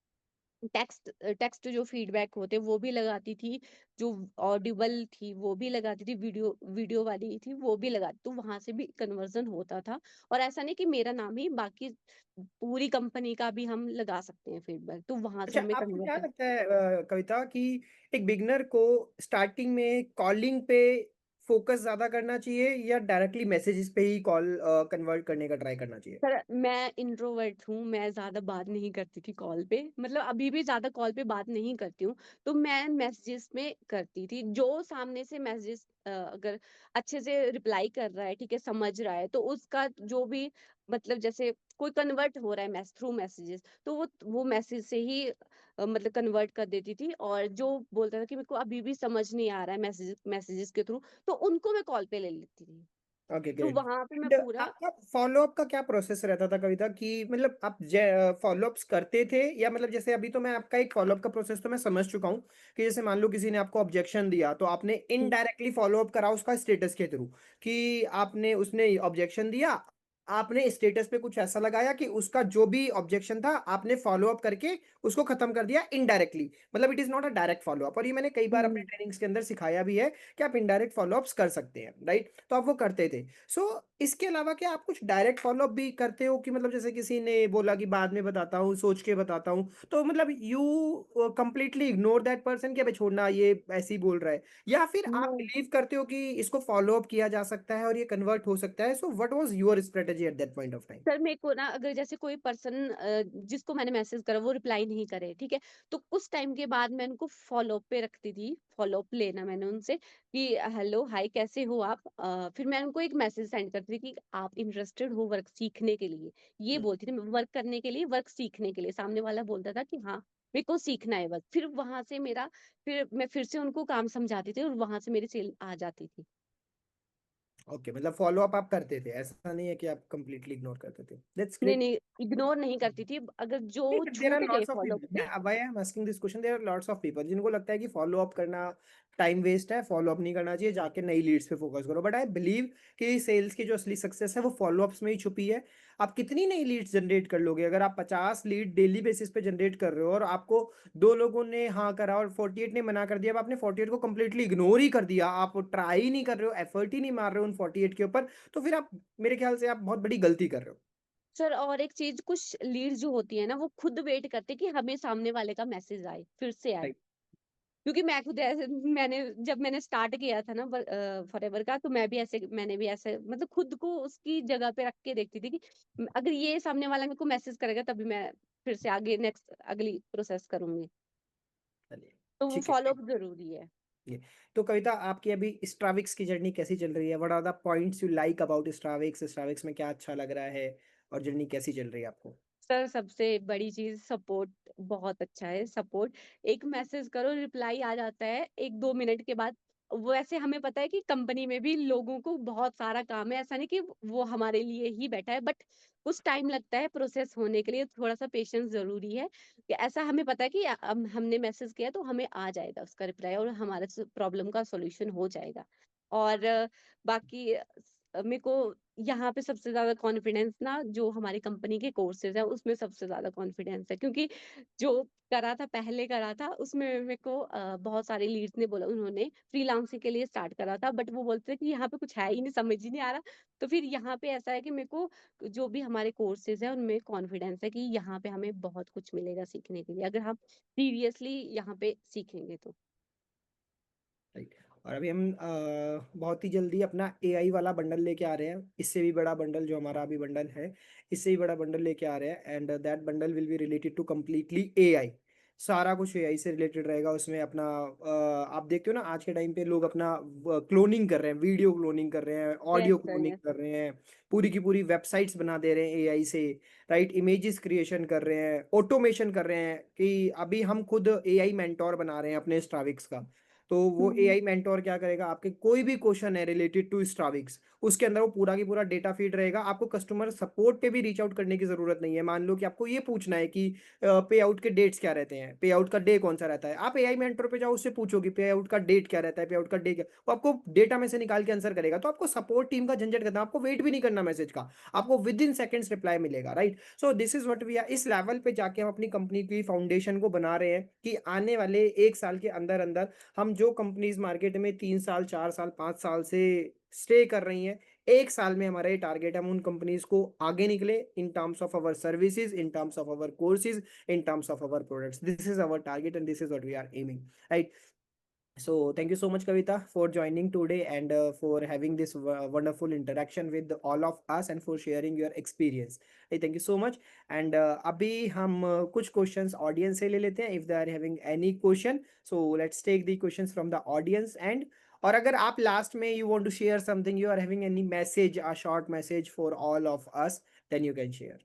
टेक्स्ट टेक्स्ट जो फीडबैक होते वो भी लगाती थी, जो ऑडिबल थी वो भी लगाती थी, वीडियो वीडियो वाली थी वो भी लगाती, तो वहां से भी कन्वर्जन होता था। और ऐसा नहीं कि मेरा नाम ही, बाकी पूरी कंपनी का भी हम लगा सकते हैं फीडबैक, तो वहां से अच्छा, हमें आपको क्या कन्वर्जन। लगता है कविता, कि एक बिगनर को स्टार्टिंग में कॉलिंग पे फोकस ज्यादा करना चाहिए, या डायरेक्टली मैसेजेस पे ही कॉल कन्वर्ट करने का ट्राई करना चाहिए? सर मैं इंट्रोवर्ट हूँ, मैं ज्यादा बात नहीं करती थी कॉल पे, मतलब अभी भी ज्यादा कॉल पे बात नहीं करती हूँ, तो मैं मैसेजेस में करती थी। जो सामने से मैसेजेस अगर अच्छे से रिप्लाई कर रहा है, ठीक है, समझ रहा है, तो उसका जो भी मतलब जैसे कोई कन्वर्ट हो रहा है थ्रू मैसेजेस, तो वो मैसेज से ही मतलब कन्वर्ट कर देती थी। और जो बोलता था कि मेरे को अभी भी समझ नहीं आ रहा है मैसेजेस के थ्रू, तो उनको मैं कॉल पे ले लेती थी। ओके तो ग्रेट। वहां पे मैं एंड पूरा आपका फॉलो अप का क्या प्रोसेस रहता था कविता, कि मतलब आप फॉलो अप्स करते थे, या मतलब जैसे अभी तो मैं आपका एक फॉलो अप का प्रोसेस तो मैं समझ चुका हूँ कि जैसे मान लो किसी ने आपको ऑब्जेक्शन दिया तो आपने इनडायरेक्टली फॉलो अप करा उसका स्टेटस के थ्रू, कि आपने उसने ऑब्जेक्शन दिया, आपने स्टेटस पे कुछ ऐसा लगाया कि उसका जो भी ऑब्जेक्शन था आपने फॉलो अप करके उसको खत्म कर दिया इनडायरेक्टली, मतलब it is not a direct follow up. और ये मैंने कई बार अपने हम्म, ट्रेनिंग्स के अंदर सिखाया भी है कि आप इनडायरेक्ट फॉलो अप्स कर सकते हैं, राइट? तो आप वो करते थे। सो इसके अलावा क्या आप कुछ डायरेक्ट फॉलो अप भी करते हो, कि मतलब जैसे किसी ने बोला कि बाद में बताता हूँ, सोच के बताता हूँ, तो मतलब you completely ignore that person कि अबे छोड़ना, ये ऐसे ही बोल रहा है, या फिर आप नो बिलीव करते हो कि इसको फॉलो अप किया जा सकता है और ये कन्वर्ट हो सकता है? So what was your strategy at that point of time? Sir, मेरे को ना अगर जैसे कोई पर्सन जिसको मैंने मैसेज करा वो रिप्लाई नहीं करे, ठीक है, तो उस टाइम के बाद मैं उनको फॉलो अप पे रखती थी। फॉलो अप लेना मैंने उनसे कि हेलो हाय कैसे हो आप, फिर मैं उनको एक मैसेज सेंड करती थी कि आप इंटरेस्टेड हो वर्क सीखने के लिए। ये बोलती थी, वर्क करने के लिए, वर्क सीखने के लिए। सामने वाला बोलता था कि हाँ मेरे को सीखना है वर्क, फिर वहां से मेरा, फिर मैं फिर से उनको काम समझाती थी और वहां से मेरी सेल आ जाती थी। ओके, मतलब फॉलो अप आप करते थे, ऐसा नहीं है कि आप कंप्लीटली इग्नोर करते थे। दैट्स नहीं ग्रेट। नहीं, इग्नोर नहीं करती थी। अगर जो देयर आर छूट गए lots of follow people, up पे। Why I am asking this question, there are lots of people जिनको लगता है कि फॉलो अप करना टाइम वेस्ट है, फॉलो अप नहीं करना चाहिए, जाके नई लीड्स पे फोकस करो। बट आई बिलीव कि सेल्स की जो असली सक्सेस है वो फॉलो अप्स में ही छुपी है। आप कितनी नई लीड्स जनरेट कर लोगे, अगर आप 50 लीड डेली बेसिस पे जनरेट कर रहे हो और आपको दो लोगों ने हाँ करा और 48 ने मना कर दिया, अब आपने 48 को कंप्लीटली इग्नोर ही कर दिया, आप ट्राई ही नहीं कर रहे हो, एफर्ट ही नहीं मार रहे हो उन 48 के ऊपर, तो फिर आप, मेरे ख्याल से आप बहुत बड़ी गलती कर रहे हो। सर, और एक चीज, कुछ लीड्स जो होती है ना, वो खुद वेट करते कि हमें सामने वाले का मैसेज आए, फिर से आए। राइट। क्योंकि मैं खुद ऐसे, जब मैंने स्टार्ट किया था ना फॉरएवर का, तो मैंने भी ऐसे मतलब खुद को उसकी जगह पे रख के देखती थी कि अगर ये सामने वाला मेरे को मैसेज करेगा तभी मैं फिर से आगे नेक्स्ट अगली प्रोसेस करूंगी। चलिए, तो वो ठीक फॉलो है। अप जरूरी है। ये तो कविता, आपकी अभी स्ट्राविक्स की जर्नी कैसी चल रही है? What are the points you like about Stravix? Stravix में क्या अच्छा लग रहा है और जर्नी कैसी चल रही है आपको? सर, सबसे बड़ी चीज सपोर्ट, बहुत अच्छा है सपोर्ट। एक मैसेज करो, रिप्लाई आ जाता है 1-2 मिनट के बाद। वैसे हमें पता है कि कंपनी में भी लोगों को बहुत सारा काम है, ऐसा नहीं कि वो हमारे लिए ही बैठा है, बट कुछ टाइम लगता है प्रोसेस होने के लिए, थोड़ा सा पेशेंस जरूरी है। कि ऐसा हमें पता है कि हमने मैसेज किया तो हमें आ जाएगा उसका रिप्लाई और हमारे प्रॉब्लम का सॉल्यूशन हो जाएगा। और बाकी मेरे को यहाँ पे सबसे ज्यादा कॉन्फिडेंस ना, जो हमारी कंपनी के कोर्सेज है उसमें सबसे ज्यादा कॉन्फिडेंस है। क्योंकि जो पहले करा था उसमें मेरे को बहुत सारे लीड्स ने बोला, उन्होंने फ्रीलांसिंग के लिए स्टार्ट करा था, बट वो बोलते थे कि यहाँ पे कुछ है ही नहीं, समझ ही नहीं आ रहा। तो फिर यहाँ पे ऐसा है कि मेरे को जो भी हमारे कोर्सेज है उनमें कॉन्फिडेंस है कि यहाँ पे हमें बहुत कुछ मिलेगा सीखने के लिए, अगर हम सीरियसली यहाँ पे सीखेंगे तो। राइट। और अभी हम बहुत ही जल्दी अपना एआई वाला बंडल लेके आ रहे हैं, इससे भी बड़ा बंडल जो हमारा अभी बंडल है, इससे भी बड़ा बंडल लेके आ रहे हैं, and that bundle will be related to completely AI. सारा कुछ एआई से रिलेटेड रहेगा उसमें। अपना आप देखते हो ना आज के टाइम पे लोग अपना क्लोनिंग कर रहे हैं, वीडियो क्लोनिंग कर रहे हैं, yes audio sir, cloning yes. कर रहे हैं, पूरी की पूरी वेबसाइट्स बना दे रहे हैं एआई से, राइट? इमेजेस क्रिएशन कर रहे हैं, ऑटोमेशन कर रहे हैं, कि अभी हम खुद एआई मेंटोर बना रहे हैं अपने स्ट्राविक्स का। तो वो हम्म। एआई मेंटोर क्या करेगा, आपके कोई भी क्वेश्चन है रिलेटेड टू स्ट्राविक्स, उसके अंदर वो पूरा की पूरा डेटा फीड रहेगा। आपको कस्टमर सपोर्ट पे भी रीच आउट करने की जरूरत नहीं है। मान लो कि आपको ये पूछना है कि पे आउट के डेट्स क्या रहते हैं, पे आउट का डे कौन सा रहता है, आप एआई मेंटोर पे जाओ, उससे पूछो कि पे आउट का डेट क्या रहता है, पे आउट का डे क्या, वो आपको डेटा में से निकाल के आंसर करेगा। तो आपको सपोर्ट टीम का झंझट करना, आपको वेट भी नहीं करना मैसेज का, आपको विद इन सेकंड्स रिप्लाई मिलेगा, right? So this is what we are, इस लेवल पे जाके हम अपनी कंपनी की फाउंडेशन को बना रहे हैं कि आने वाले 1 साल के अंदर अंदर हम जो कंपनीज मार्केट में 3 साल 4 साल 5 साल से स्टे कर रही हैं, 1 साल में हमारा ये टारगेट है हम उन कंपनीज को आगे निकले in terms of our services, in terms of our courses, in terms of our products. This is our target and this is what we are aiming, right? So thank you so much, Kavita, for joining today and for having this wonderful interaction with all of us and for sharing your experience. Hey, thank you so much. And अभी हम कुछ questions audience से ले लेते हैं if they are having any question. So let's take the questions from the audience. And और अगर आप लास्ट में you want to share something, you are having any message, a short message for all of us, then you can share.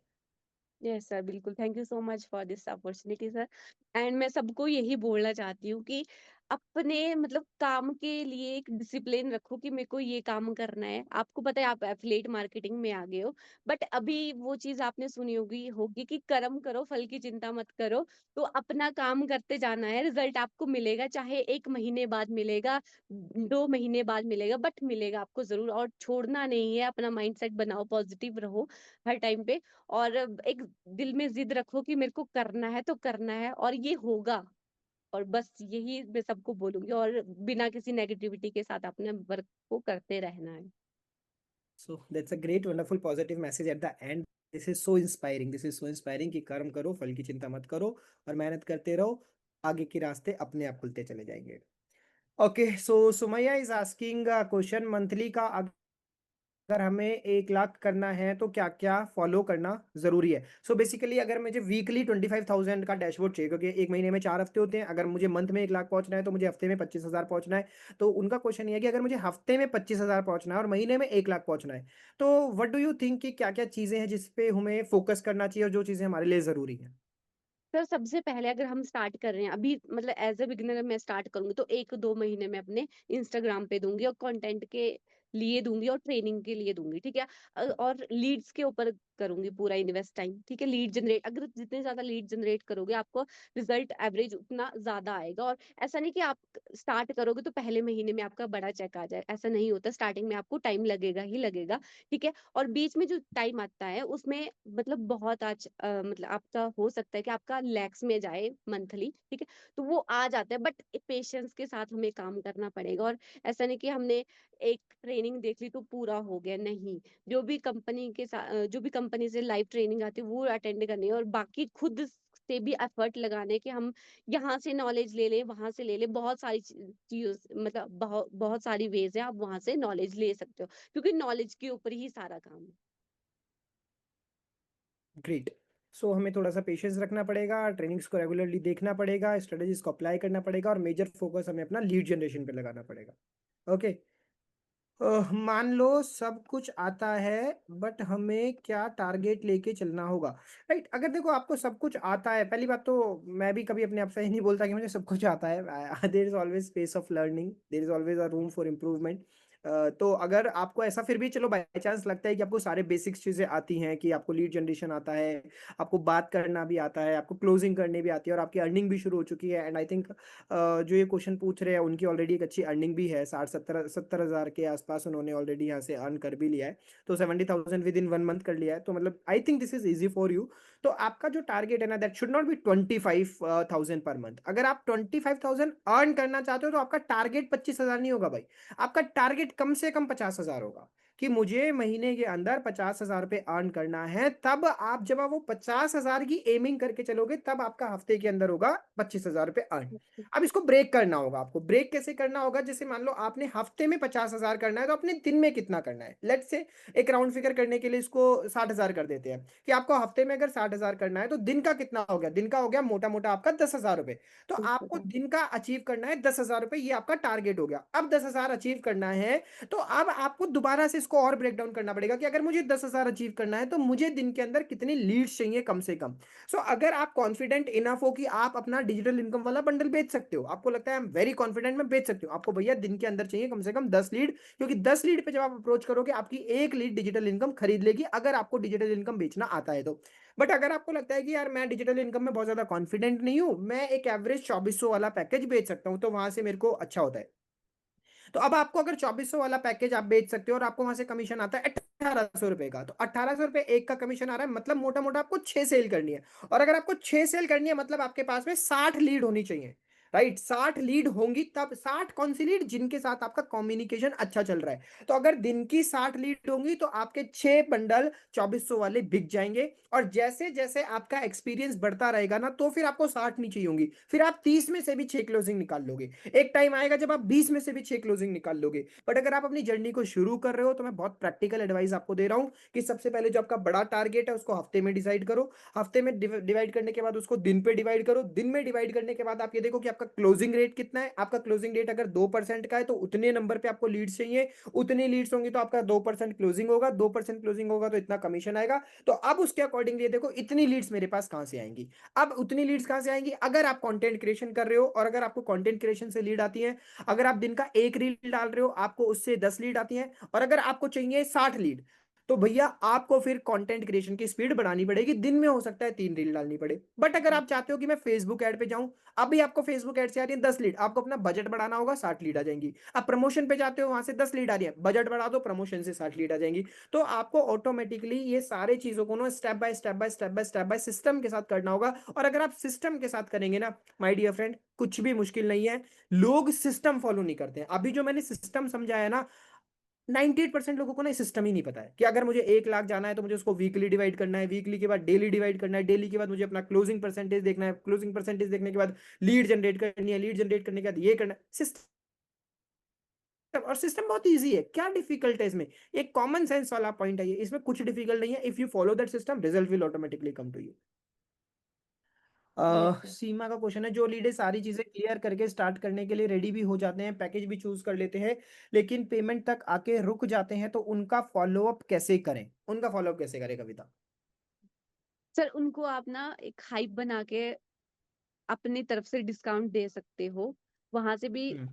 Yes sir, बिल्कुल। Thank you so much for this opportunity sir. And मैं सबको यही बोलना चाहती हूँ कि अपने मतलब काम के लिए एक डिसिप्लिन रखो कि मेरे को ये काम करना है। आपको पता है आप एफिलिएट मार्केटिंग में आ गए हो, बट अभी वो चीज आपने सुनी होगी होगी कि कर्म करो फल की चिंता मत करो। तो अपना काम करते जाना है, रिजल्ट आपको मिलेगा, चाहे 1 महीने बाद मिलेगा, 2 महीने बाद मिलेगा, बट मिलेगा आपको जरूर। और छोड़ना नहीं है, अपना माइंडसेट बनाओ, पॉजिटिव रहो हर टाइम पे। और एक दिल में जिद रखो कि मेरे को करना है तो करना है और ये होगा। और बस यही मैं सबको बोलूंगी, और बिना किसी नेगेटिविटी के साथ अपने वर्क को करते रहना है। So that's a great wonderful positive message at the end. This is so inspiring, this is so inspiring कि कर्म करो, फल की चिंता मत करो और मेहनत करते रहो, आगे के रास्ते अपने आप खुलते चले जाएंगे। Okay, so Sumaiya is asking question, monthly का अगर हमें 1 लाख करना है तो क्या क्या फॉलो करना जरूरी है? सो बेसिकली अगर मुझे वीकली 25,000 का डैशबोर्ड चाहिए, क्योंकि एक महीने में 4 हफ्ते होते हैं, अगर मुझे मंथ में 1 लाख पहुंचना है तो मुझे हफ्ते में 25,000 पहुंचना है। तो उनका क्वेश्चन ये है कि अगर मुझे हफ्ते में 25,000 पहुंचना है और महीने में 1 लाख पहुंचना है, तो व्हाट डू यू थिंक कि क्या क्या चीजें हैं जिसपे हमें फोकस करना चाहिए और जो चीजें हमारे लिए जरूरी है? सर सबसे पहले अगर हम स्टार्ट कर रहे हैं अभी, मतलब एज ए बिगिनर मैं स्टार्ट करूंगी तो 1-2 महीने में अपने इंस्टाग्राम पे दूंगी, और कंटेंट के लिए दूंगी और ट्रेनिंग के लिए दूंगी, ठीक है। और लीड्स के ऊपर करूंगी पूरा इन्वेस्ट टाइम, ठीक है। लीड जनरेट, अगर जितने ज्यादा लीड जनरेट करोगे आपको रिजल्ट एवरेज उतना ज्यादा आएगा। और ऐसा नहीं कि आप स्टार्ट करोगे तो पहले महीने में आपका बड़ा चेक आ जाए, ऐसा नहीं होता। स्टार्टिंग में आपको टाइम लगेगा ही लगेगा, ठीक है। और बीच में जो टाइम आता है उसमें मतलब बहुत आज मतलब आपका हो सकता है कि आपका लैक्स में जाए मंथली, ठीक है। तो वो आ जाता है, बट पेशेंस के साथ हमें काम करना पड़ेगा। और ऐसा नहीं कि हमने एक ट्रेनिंग देख ली तो पूरा हो गया, नहीं। जो भी कंपनी के साथ, जो भी कंपनी से लाइव ट्रेनिंग आती है वो अटेंड करनी है, और बाकी खुद से भी एफर्ट लगाने कि हम यहाँ से नॉलेज ले लें, वहां से ले लें। बहुत सारी चीज मतलब बहुत बहुत सारी वेज है, आप वहां से नॉलेज ले सकते हो, क्योंकि नॉलेज के ऊपर ही सारा काम है। ग्रेट। सो हमें थोड़ा सा पेशेंस रखना पड़ेगा, ट्रेनिंग्स को रेगुलरली देखना पड़ेगा, स्ट्रेटेजीज को अप्लाई करना पड़ेगा और मेजर फोकस हमें अपना लीड जनरेशन पे लगाना पड़ेगा। ओके। मान लो सब कुछ आता है, बट हमें क्या टारगेट लेके चलना होगा? राइट, अगर देखो आपको सब कुछ आता है, पहली बात तो मैं भी कभी अपने आप से ही नहीं बोलता कि मुझे सब कुछ आता है। There is always space of learning, there is always a room for improvement. तो अगर आपको ऐसा फिर भी चलो बाय चांस लगता है कि आपको सारे बेसिक्स चीजें आती हैं, कि आपको लीड जनरेशन आता है, आपको बात करना भी आता है, आपको क्लोजिंग करने भी आती है और आपकी अर्निंग भी शुरू हो चुकी है, एंड आई थिंक जो ये क्वेश्चन पूछ रहे हैं उनकी ऑलरेडी एक अच्छी अर्निंग भी है, 60-70 हज़ार के आसपास उन्होंने ऑलरेडी यहाँ से अर्न कर भी लिया है। तो 70,000 विद इन 1 मंथ कर लिया है, तो मतलब I think this is easy for you. तो आपका जो टारगेट है ना, that should not be 25,000 per month. अगर आप 25,000 अर्न करना चाहते हो तो आपका टारगेट 25,000 नहीं होगा भाई, आपका टारगेट कम से कम 50,000 होगा, कि मुझे महीने के अंदर 50,000 रुपए अर्न करना है। तब आप जब आप वो 50,000 की एमिंग करके चलोगे, तब आपका हफ्ते के अंदर होगा 25,000 रुपए अर्न। अब इसको ब्रेक करना होगा, आपको ब्रेक कैसे करना होगा? जैसे मान लो आपने हफ्ते में 50,000 करना है, तो अपने दिन में कितना करना है? लेट्स से एक राउंड फिगर करने के लिए इसको 60,000 कर देते हैं, कि आपको हफ्ते में अगर 60,000 करना है तो दिन का कितना हो गया? दिन का हो गया मोटा मोटा आपका 10,000 रुपए। तो आपको दिन का अचीव करना है 10,000 रुपए, ये आपका टारगेट हो गया। अब 10,000 अचीव करना है, तो अब आपको दोबारा से इसको और ब्रेक डाउन करना पड़ेगा, कि अगर मुझे 10,000 अचीव करना है तो मुझे दिन के अंदर कितनी लीड्स चाहिए कम से कम। सो अगर आप कॉन्फिडेंट इनफ हो कि आप अपना डिजिटल इनकम वाला बंडल बेच सकते हो, आपको लगता है आई एम वेरी कॉन्फिडेंट मैं बेच सकती हूँ, आपको भैया दिन के अंदर चाहिए कम से कम 10 लीड, क्योंकि 10 लीड पे जब आप अप्रोच करोगे आपकी एक लीड डिजिटल इनकम खरीद लेगी, अगर आपको डिजिटल इनकम बेचना आता है तो। बट अगर आपको लगता है कि यार मैं डिजिटल इनकम में बहुत ज्यादा कॉन्फिडेंट नहीं हूं, मैं एक एवरेज 2400 वाला पैकेज बेच सकता हूं, तो वहां से मेरे को अच्छा होता है। तो अब आपको अगर 2400 वाला पैकेज आप बेच सकते हो और आपको वहां से कमीशन आता है 1800 रुपए का, तो 1800 रुपए एक का कमीशन आ रहा है, मतलब मोटा मोटा आपको 6 सेल करनी है। और अगर आपको 6 सेल करनी है, मतलब आपके पास में 60 लीड होनी चाहिए। राइट, 60 लीड होंगी, तब 60 कौन सी लीड? जिनके साथ आपका कम्युनिकेशन अच्छा चल रहा है। तो अगर दिन की 60 लीड होंगी तो आपके 6 बंडल 2400 वाले बिक जाएंगे। और जैसे जैसे आपका एक्सपीरियंस बढ़ता रहेगा ना, तो फिर आपको 60 नहीं चाहिए होंगी, फिर आप 30 में से भी 6 क्लोजिंग निकाल लोगे। एक टाइम आएगा जब आप 20 में से भी 6 क्लोजिंग निकाल लोगे। बट अगर आप अपनी जर्नी को शुरू कर रहे हो, तो मैं बहुत प्रैक्टिकल एडवाइस आपको दे रहा हूं, कि सबसे पहले जो आपका बड़ा टारगेट है उसको हफ्ते में डिसाइड करो, हफ्ते में डिवाइड करने के बाद उसको दिन पे डिवाइड करो, दिन में डिवाइड करने के बाद आप ये देखो कि आपका आपका क्लोजिंग रेट कितना है। आपका क्लोजिंग रेट अगर 2% का है तो उतने नंबर पे आपको लीड्स चाहिए, उतनी लीड्स होंगी तो आपका 2% क्लोजिंग होगा, 2% क्लोजिंग होगा तो इतना कमीशन आएगा। तो अब उसके अकॉर्डिंग ये देखो इतनी लीड्स मेरे पास कहां से आएंगी। अब उतनी लीड्स कहां से आएंगी, अगर आप कंटेंट क्रिएशन कर रहे हो और अगर आपको कंटेंट क्रिएशन से लीड आती है, अगर आप दिन का एक रील डाल रहे हो आपको उससे 10 लीड आती है, और अगर आपको चाहिए 60 लीड, तो भैया आपको फिर कंटेंट क्रिएशन की स्पीड बढ़ानी पड़ेगी। दिन में हो सकता है 3 रील डालनी पड़े, बट अगर आप चाहते हो कि मैं फेसबुक ऐड पे जाऊं, अभी आपको फेसबुक ऐड से आ रही है 10 लीड, आपको अपना बजट बढ़ाना होगा, 60 लीड आ जाएंगी। आप प्रमोशन पे जाते हो, वहां से 10 लीड आ रही है, बजट बढ़ा दो, प्रमोशन से 60 लीड आ जाएंगी। तो आपको ऑटोमेटिकली ये सारे चीजों को ना step by step by step by step by system के साथ करना होगा। और अगर आप सिस्टम के साथ करेंगे ना माय डियर फ्रेंड, कुछ भी मुश्किल नहीं है। लोग सिस्टम फॉलो नहीं करते हैं। अभी जो मैंने सिस्टम समझाया ना, 98% लोगों को ना सिस्टम ही नहीं पता है कि अगर मुझे 1 लाख जाना है तो मुझे उसको वीकली डिवाइड करना है, वीकली के बाद डेली डिवाइड करना है, डेली के बाद मुझे अपना क्लोजिंग परसेंटेज देखना है, क्लोजिंग परसेंटेज देखने के बाद लीड जनरेट करनी है, लीड जनरेट करने के बाद ये करना है। सिस्टम, और सिस्टम बहुत इजी है, क्या डिफिकल्ट है इसमें। एक कॉमन सेंस वाला पॉइंट है ये, इसमें कुछ डिफिकल्ट नहीं है। If you follow that system, result will automatically come to you. Yes sir. Seema का क्वेश्चन है, जो लीडर सारी चीजें क्लियर करके स्टार्ट करने के लिए रेडी भी हो जाते हैं, पैकेज भी चूज कर लेते हैं, लेकिन पेमेंट तक आके रुक जाते हैं, तो उनका फॉलोअप कैसे करें, उनका फॉलोअप कैसे करें कविता। सर उनको आप ना एक हाइप बना के अपनी तरफ से डिस्काउंट दे सकते हो, वहां से भी हम्म।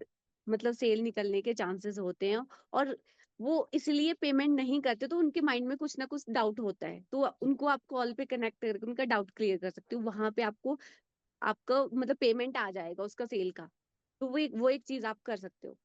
मतलब सेल निकलने के चांसेस होते हैं। और वो इसलिए पेमेंट नहीं करते तो उनके माइंड में कुछ ना कुछ डाउट होता है, तो उनको आप कॉल पे कनेक्ट करके उनका डाउट क्लियर कर सकते हो, वहां पे आपको आपका मतलब पेमेंट आ जाएगा उसका सेल का। तो वो एक चीज आप कर सकते हो।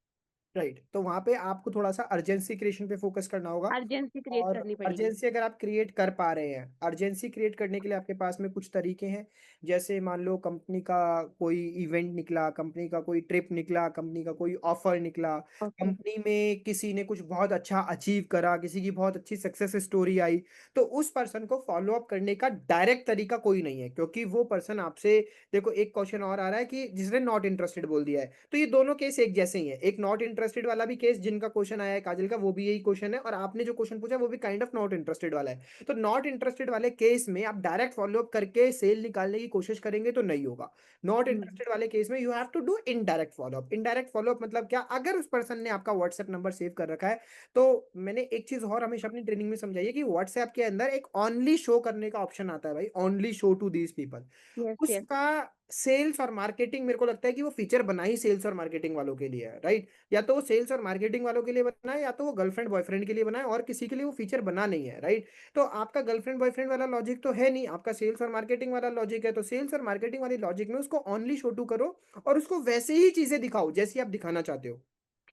राइट, तो वहां पे आपको थोड़ा सा अर्जेंसी क्रिएशन पे फोकस करना होगा। अर्जेंसी क्रिएट और करनी पड़ेगी। अर्जेंसी अगर आप क्रिएट कर पा रहे हैं, अर्जेंसी क्रिएट करने के लिए आपके पास में कुछ तरीके हैं। जैसे मान लो कंपनी का कोई इवेंट निकला, कंपनी का कोई ट्रिप निकला, कंपनी का कोई ऑफर निकला, ओके। कंपनी में किसी ने कुछ बहुत अच्छा अचीव करा, किसी की बहुत अच्छी सक्सेस स्टोरी आई, तो उस पर्सन को फॉलो अप करने का डायरेक्ट तरीका कोई नहीं है, क्योंकि वो पर्सन आपसे, देखो एक क्वेश्चन और आ रहा है कि जिसने नॉट इंटरेस्टेड बोल दिया है, तो ये दोनों केस एक जैसे ही है। एक नॉट इंटरेस्टेड वाला भी केस जिनका क्वेश्चन आया है काजल का, वो भी यही क्वेश्चन है, और आपने जो क्वेश्चन पूछा वो भी काइंड ऑफ नॉट इंटरेस्टेड वाला है। तो नॉट इंटरेस्टेड वाले केस में आप डायरेक्ट फॉलोअप करके सेल निकालने की कोशिश करेंगे तो नहीं होगा। Not hmm. इंटरेस्टेड वाले केस में you have to do indirect follow up. Indirect follow up मतलब क्या, अगर उस पर्सन ने आपका व्हाट्सएप नंबर सेव कर रखा है, तो मैंने एक चीज और हमेशा अपनी ट्रेनिंग में समझाई है कि व्हाट्सएप के अंदर एक ऑनली शो करने का ऑप्शन आता है भाई, only show to these people. Yes yes. उसका सेल्स और मार्केटिंग, मेरे को लगता है कि वो फीचर बना ही सेल्स और मार्केटिंग वालों के लिए है, राइट। या तो वो सेल्स और मार्केटिंग वालों के लिए बना है, या तो वो गर्लफ्रेंड बॉयफ्रेंड के लिए बना है, और किसी के लिए वो फीचर बना नहीं है, राइट। तो आपका गर्लफ्रेंड बॉयफ्रेंड वाला लॉजिक तो है नहीं, आपका सेल्स और मार्केटिंग वाला लॉजिक है, तो सेल्स और मार्केटिंग वाली लॉजिक में उसको ऑनली शो टू करो, और उसको वैसे ही चीजें दिखाओ जैसी आप दिखाना चाहते हो।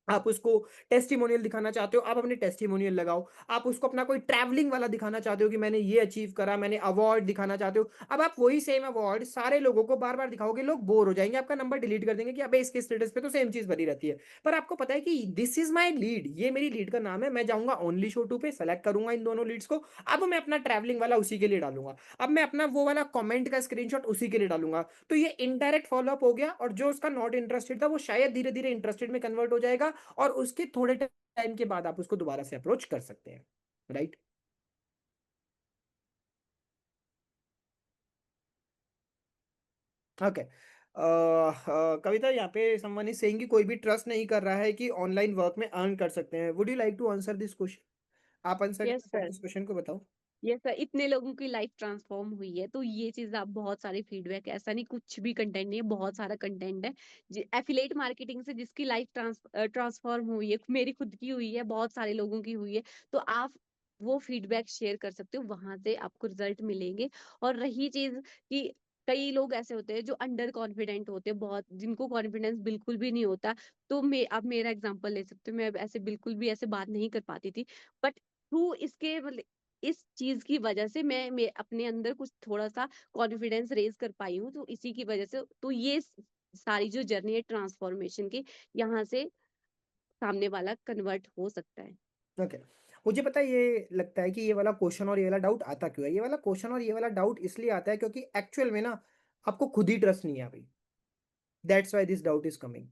आप उसको टेस्टिमोनियल दिखाना चाहते हो, आप अपने टेस्टिमोनियल लगाओ। आप उसको अपना कोई ट्रैवलिंग वाला दिखाना चाहते हो कि मैंने ये अचीव करा, मैंने अवार्ड दिखाना चाहते हो। अब आप वही सेम अवार्ड सारे लोगों को बार बार दिखाओगे, लोग बोर हो जाएंगे, आपका नंबर डिलीट कर देंगे कि अबे इसके स्टेटस पे तो सेम चीज भरी रहती है। पर आपको पता है कि दिस इज माई लीड, ये मेरी लीड का नाम है, मैं जाऊंगा ओनली शो टू पे, सेलेक्ट करूंगा इन दोनों लीड्स को। अब मैं अपना ट्रैवलिंग वाला उसी के लिए डालूंगा, अब मैं अपना वो वाला कमेंट का स्क्रीनशॉट उसी के लिए डालूंगा। तो ये इनडायरेक्ट फॉलोअप हो गया, और जो उसका नॉट इंटरेस्टेड था वो शायद धीरे धीरे इंटरेस्टेड में कन्वर्ट हो जाएगा, और उसके थोड़े टाइम के बाद आप उसको दोबारा से अप्रोच कर सकते हैं, राइट। ओके। कविता, यहाँ पे समवन इज सेइंग कि कोई भी ट्रस्ट नहीं कर रहा है कि ऑनलाइन वर्क में अर्न कर सकते हैं। Would you like to answer this question, आप आंसर यस कर सर। इस क्वेश्चन को बताओ। यस सर, इतने लोगों की लाइफ ट्रांसफॉर्म हुई है, तो ये चीज आप बहुत सारे फीडबैक, ऐसा नहीं कुछ भी कंटेंट नहीं है, बहुत सारा कंटेंट है एफिलेट मार्केटिंग से जिसकी लाइफ ट्रांसफॉर्म हुई है, मेरी खुद की हुई है, बहुत सारे लोगों की हुई है। तो आप वो फीडबैक शेयर कर सकते हो, वहां से आपको रिजल्ट मिलेंगे। और रही चीज कि कई लोग ऐसे होते हैं जो अंडर कॉन्फिडेंट होते हैं बहुत, जिनको कॉन्फिडेंस बिल्कुल भी नहीं होता। तो आप मेरा एग्जांपल ले सकते हो, मैं ऐसे बिल्कुल भी ऐसे बात नहीं कर पाती थी, बट थ्रू इसके मतलब इस चीज की वजह से मैं अपने अंदर कुछ थोड़ा सा कॉन्फिडेंस रेज कर पाई हूँ, तो इसी की वजह से तो ये सारी जो जर्नी है ट्रांसफॉर्मेशन की, यहाँ से सामने वाला कन्वर्ट हो सकता है। ओके। मुझे पता है, ये लगता है कि ये वाला क्वेश्चन और ये वाला डाउट आता क्यों है। ये वाला क्वेश्चन और ये वाला डाउट इसलिए आता है क्योंकि एक्चुअल में ना आपको खुद ही ट्रस्ट नहीं है अभी, that's why this doubt is coming.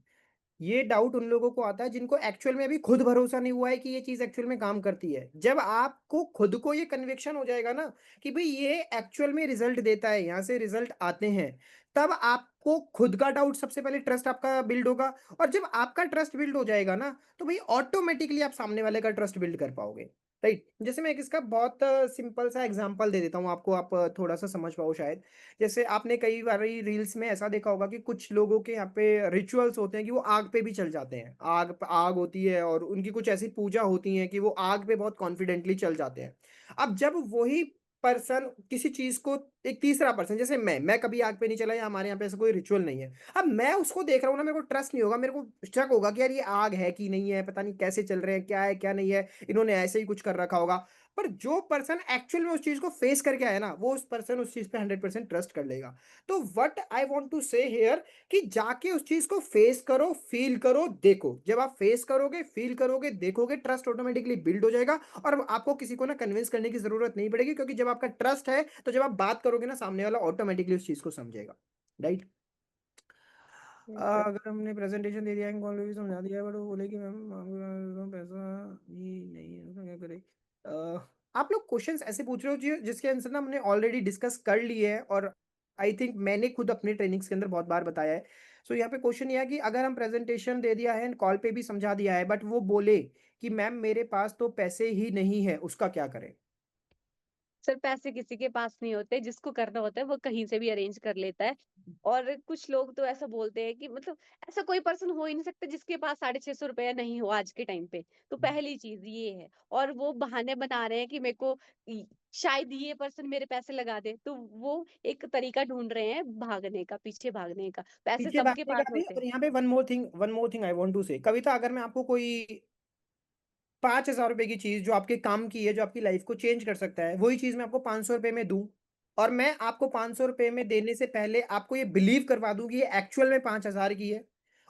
ये डाउट उन लोगों को आता है जिनको एक्चुअल में अभी खुद भरोसा नहीं हुआ है कि ये चीज एक्चुअल में काम करती है। जब आपको खुद को ये कन्विक्शन हो जाएगा ना कि भाई ये एक्चुअल में रिजल्ट देता है, यहाँ से रिजल्ट आते हैं, तब आपको खुद का डाउट, सबसे पहले ट्रस्ट आपका बिल्ड होगा। और जब आपका ट्रस्ट बिल्ड हो जाएगा ना, तो भाई ऑटोमेटिकली आप सामने वाले का ट्रस्ट बिल्ड कर पाओगे। राइट। जैसे मैं एक इसका बहुत सिंपल सा एग्जांपल दे देता हूँ आपको, आप थोड़ा सा समझ पाओ शायद। जैसे आपने कई बार रील्स में ऐसा देखा होगा कि कुछ लोगों के यहाँ पे रिचुअल्स होते हैं कि वो आग पे भी चल जाते हैं। आग आग होती है और उनकी कुछ ऐसी पूजा होती है कि वो आग पे बहुत कॉन्फिडेंटली चल जाते हैं। अब जब वही पर्सन किसी चीज को, एक तीसरा पर्सन जैसे मैं कभी आग पे नहीं चला, या हमारे यहाँ पे ऐसा कोई रिचुअल नहीं है, अब मैं उसको देख रहा हूँ ना, मेरे को ट्रस्ट नहीं होगा, मेरे को शक होगा कि यार ये आग है कि नहीं है, पता नहीं कैसे चल रहे हैं, क्या है क्या नहीं है, इन्होंने ऐसे ही कुछ कर रखा होगा। पर जो पर्सन एक्चुअल में उस चीज को फेस करके आया ना, वो उस पर्सन उस चीज पे 100% ट्रस्ट कर लेगा। तो व्हाट आई वांट टू से हियर, कि जाके उस चीज को फेस करो, फील करो, देखो। जब आप फेस करोगे, फील करोगे, देखोगे, ट्रस्ट ऑटोमेटिकली बिल्ड हो जाएगा। और आपको किसी को ना कन्विंस करने की जरूरत नहीं पड़ेगी, क्योंकि जब आपका ट्रस्ट है तो जब आप बात करोगे ना, सामने वाला ऑटोमेटिकली उस चीज को समझेगा। राइट। Yes sir. अगर हमने प्रेजेंटेशन दे दिया है, कॉल भी समझा दिया है, बट वो बोले कि मैम आपको पैसा ही नहीं है, तो क्या करें। आप लोग क्वेश्चंस ऐसे पूछ रहे हो जिसके आंसर ना हमने ऑलरेडी डिस्कस कर लिए हैं, और आई थिंक मैंने खुद अपने ट्रेनिंग्स के अंदर बहुत बार बताया है। सो यहाँ पे क्वेश्चन ये है कि अगर हम प्रेजेंटेशन दे दिया है, कॉल पे भी समझा दिया है, बट वो बोले कि मैम मेरे पास तो पैसे ही नहीं है, उसका क्या करें। सर पैसे किसी के पास नहीं होते, जिसको करना होता है वो कहीं से भी अरेंज कर लेता है। और कुछ लोग तो ऐसा बोलते हैं कि मतलब ऐसा कोई पर्सन हो ही नहीं सकता जिसके पास 650 रुपया नहीं हो आज के टाइम पे। तो पहली चीज ये है। और वो बहाने बना रहे हैं कि मेरे को शायद ये पर्सन मेरे पैसे लगा दे, तो वो एक तरीका ढूंढ रहे हैं भागने का, पीछे भागने का। पैसे पीछे सबके भागने पास का भी। होते और हैं। यहाँ पे one more thing I want to say, Kavita, अगर मैं आपको कोई 5,000 रुपए की चीज जो आपके काम की है, जो आपकी लाइफ को चेंज कर सकता है, वही चीज मैं आपको 500 रुपए में दूं, और मैं आपको 500 रुपए में देने से पहले आपको ये बिलीव करवा दूं कि ये एक्चुअल में 5,000 की है,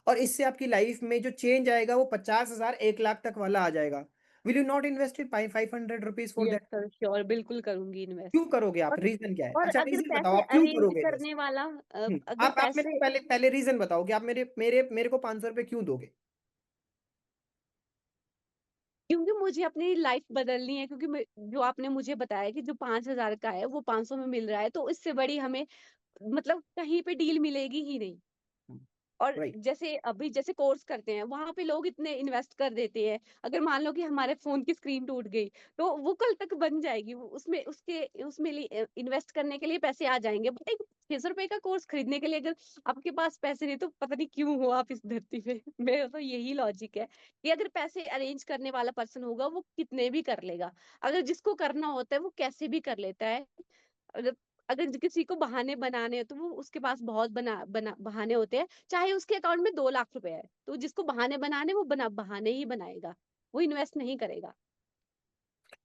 और इससे आपकी लाइफ में जो चेंज आएगा वो 50,000 1 लाख तक वाला आ जाएगा। Will you not invest in 500 rupees for yes that. Sir, sure, बिल्कुल करूंगी इन्वेस्ट। क्यों करोगे आप, और रीजन क्या है? और अच्छा अगर रीजन बताओ, पैसे आप क्यों अरेंज करोगे इन्वेस्ट। करने वाला अगर आप मेरे को पैसे, पहले पहले रीजन बताओ कि आप मेरे मेरे मेरे को 500 रुपए क्यों दोगे। क्योंकि मुझे अपनी लाइफ बदलनी है, क्योंकि जो आपने मुझे बताया कि जो 5,000 का है वो 500 में मिल रहा है, तो इससे बड़ी हमें मतलब कहीं पे डील मिलेगी ही नहीं। और राइट। जैसे अभी जैसे कोर्स करते हैं वहां पे लोग इतने इन्वेस्ट कर देते हैं। अगर मान लो कि हमारे फोन की स्क्रीन टूट गई, तो वो कल तक बन जाएगी, वो उसमें उसके उसमें लिए इन्वेस्ट करने के लिए पैसे आ जाएंगे। बट एक 600 रुपए का कोर्स खरीदने के लिए अगर आपके पास पैसे नहीं, तो पता नहीं क्यों हो आप इस धरती पे। मेरा तो यही लॉजिक है कि अगर पैसे अरेंज करने वाला पर्सन होगा वो कितने भी कर लेगा। अगर जिसको करना होता है वो कैसे भी कर लेता है। अगर अगर किसी को बहाने बनाने हैं तो वो उसके पास बहुत बहाने होते हैं। चाहे उसके अकाउंट में 2 लाख रुपए है, तो जिसको बहाने बनाने वो बहाने ही बनाएगा, वो इन्वेस्ट नहीं करेगा।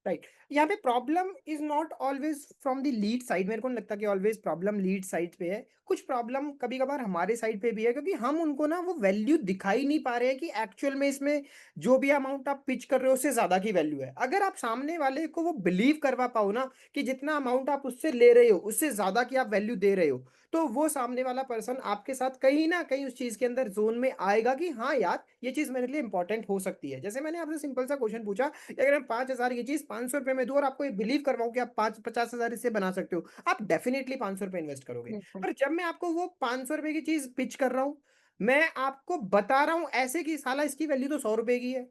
राइट। यहाँ पे problem is not always from the lead side. मेरे को नहीं लगता कि ऑलवेज प्रॉब्लम लीड साइड पे है। कुछ प्रॉब्लम कभी कभार हमारे साइड पे भी है, क्योंकि हम उनको ना वो वैल्यू दिखाई नहीं पा रहे हैं कि एक्चुअल में इसमें जो भी अमाउंट आप पिच कर रहे हो उससे ज्यादा की वैल्यू है। अगर आप सामने वाले को वो बिलीव करवा पाओ ना कि जितना अमाउंट आप उससे ले रहे हो उससे ज्यादा की आप वैल्यू दे रहे हो, तो वो सामने वाला पर्सन आपके साथ कहीं ना कहीं उस चीज के अंदर जोन में आएगा कि हाँ यार ये चीज मेरे लिए इंपॉर्टेंट हो सकती है। जैसे मैंने आपसे सिंपल सा क्वेश्चन पूछा कि अगर मैं 5,000 की चीज 500 रुपए में दूं और आपको ये बिलीव करवाऊं कि आप 50,000 इससे बना सकते हो, आप डेफिनेटली 500 रुपए इन्वेस्ट करोगे। Yes sir. पर जब मैं आपको वो 500 रुपए की चीज पिच कर रहा हूं, मैं आपको बता रहा हूं ऐसे कि साला इसकी वैल्यू तो 100 रुपए की है,